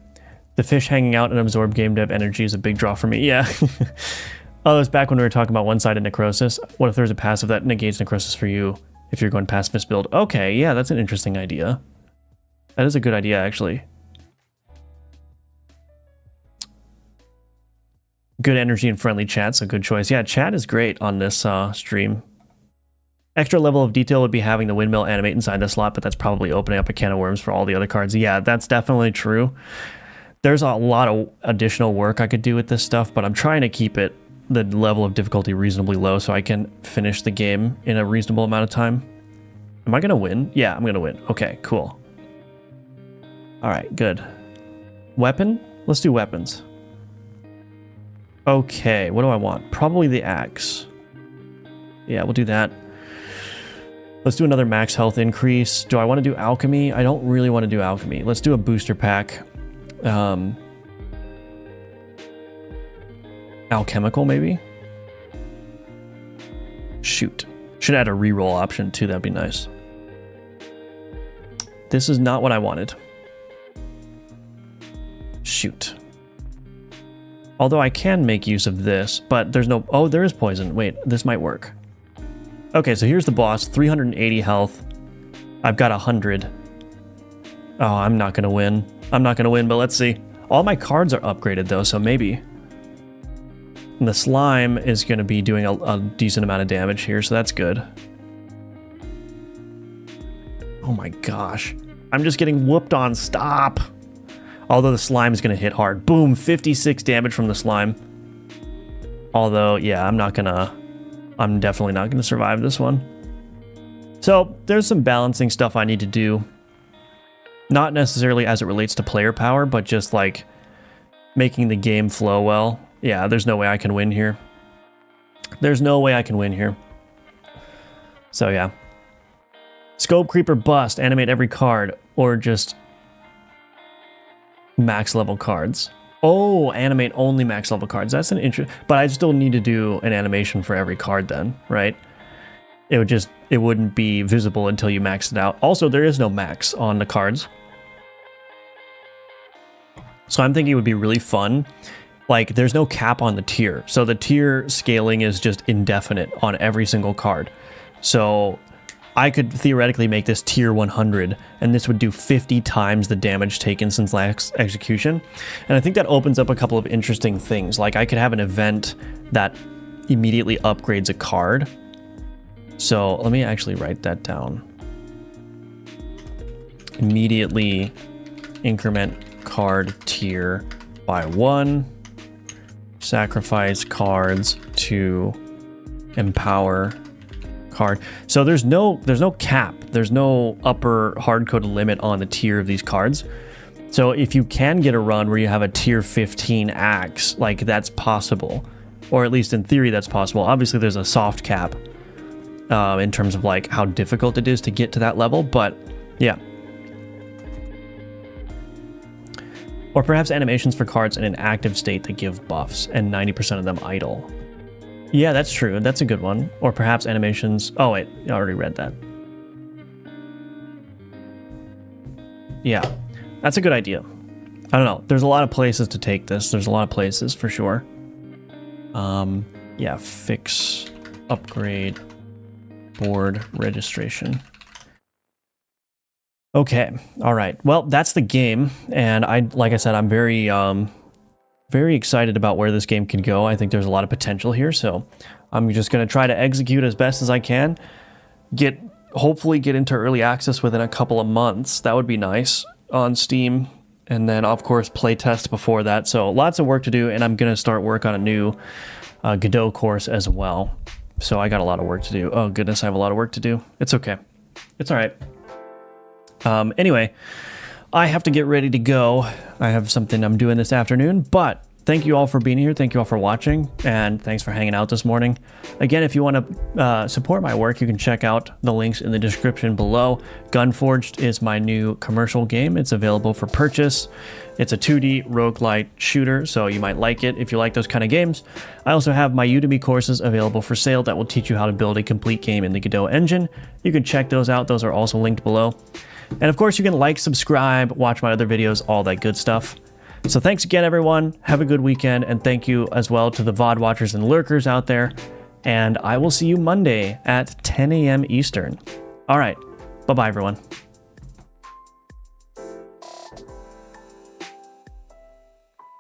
the fish hanging out and absorb game dev energy is a big draw for me. Yeah. Oh, it was back when we were talking about one-sided necrosis. What if there's a passive that negates necrosis for you if you're going pacifist build? Okay, yeah, that's an interesting idea. That is a good idea, actually. Good energy and friendly chat's a good choice. Yeah, chat is great on this stream. Extra level of detail would be having the windmill animate inside the slot, but that's probably opening up a can of worms for all the other cards. Yeah, that's definitely true. There's a lot of additional work I could do with this stuff, but I'm trying to keep it the level of difficulty reasonably low so I can finish the game in a reasonable amount of time. Am I going to win? Yeah, I'm going to win. Okay, cool. All right, good. Weapon? Let's do weapons. Okay, what do I want? Probably the axe. Yeah, we'll do that. Let's do another max health increase. Do I want to do alchemy? I don't really want to do alchemy. Let's do a booster pack. Alchemical, maybe? Shoot. Should add a reroll option too, that'd be nice. This is not what I wanted. Shoot. Although I can make use of this, but there's no... Oh, there is poison. Wait, this might work. Okay, so here's the boss. 380 health. I've got 100. Oh, I'm not going to win. I'm not going to win, but let's see. All my cards are upgraded, though, so maybe. And the slime is going to be doing a decent amount of damage here, so that's good. Oh my gosh. I'm just getting whooped on. Stop. Although the slime is going to hit hard. Boom, 56 damage from the slime. Although, yeah, I'm definitely not going to survive this one. So there's some balancing stuff I need to do. Not necessarily as it relates to player power, but just like making the game flow well. Yeah, there's no way I can win here. There's no way I can win here. So yeah. Scope Creeper Bust. Animate every card. Or just max level cards. Oh, animate only max level cards. That's an interesting... But I still need to do an animation for every card then, right? It wouldn't be visible until you max it out. Also, there is no max on the cards. So I'm thinking it would be really fun. Like, there's no cap on the tier. So the tier scaling is just indefinite on every single card. So I could theoretically make this tier 100, and this would do 50 times the damage taken since last execution. And I think that opens up a couple of interesting things. Like, I could have an event that immediately upgrades a card. So let me actually write that down. Immediately increment card tier by 1. Sacrifice cards to empower card. So there's no cap. There's no upper hard-code limit on the tier of these cards. So if you can get a run where you have a tier 15 axe, like, that's possible. or at least in theory that's possible. Obviously there's a soft cap in terms of like how difficult it is to get to that level, but yeah. Or perhaps animations for cards in an active state that give buffs and 90% of them idle. Yeah, that's true. That's a good one. Or perhaps animations... Oh, wait. I already read that. Yeah, that's a good idea. I don't know. There's a lot of places to take this. There's a lot of places for sure. Yeah, fix, upgrade, board registration. Okay. All right. Well, that's the game. And like I said, I'm very excited about where this game can go. I think there's a lot of potential here. So I'm just going to try to execute as best as I can. Hopefully get into early access within a couple of months. That would be nice on Steam. And then of course, play test before that. So lots of work to do. And I'm going to start work on a new Godot course as well. So I got a lot of work to do. Oh goodness, I have a lot of work to do. It's okay. It's all right. Anyway, I have to get ready to go. I have something I'm doing this afternoon, but thank you all for being here. Thank you all for watching, and thanks for hanging out this morning. Again, if you want to support my work, you can check out the links in the description below. Gunforged is my new commercial game. It's available for purchase. It's a 2D roguelite shooter, so you might like it if you like those kind of games. I also have my Udemy courses available for sale that will teach you how to build a complete game in the Godot engine. You can check those out. Those are also linked below. And of course, you can like, subscribe, watch my other videos, all that good stuff. So thanks again, everyone. Have a good weekend. And thank you as well to the VOD watchers and lurkers out there. And I will see you Monday at 10 a.m. Eastern. All right. Bye-bye, everyone.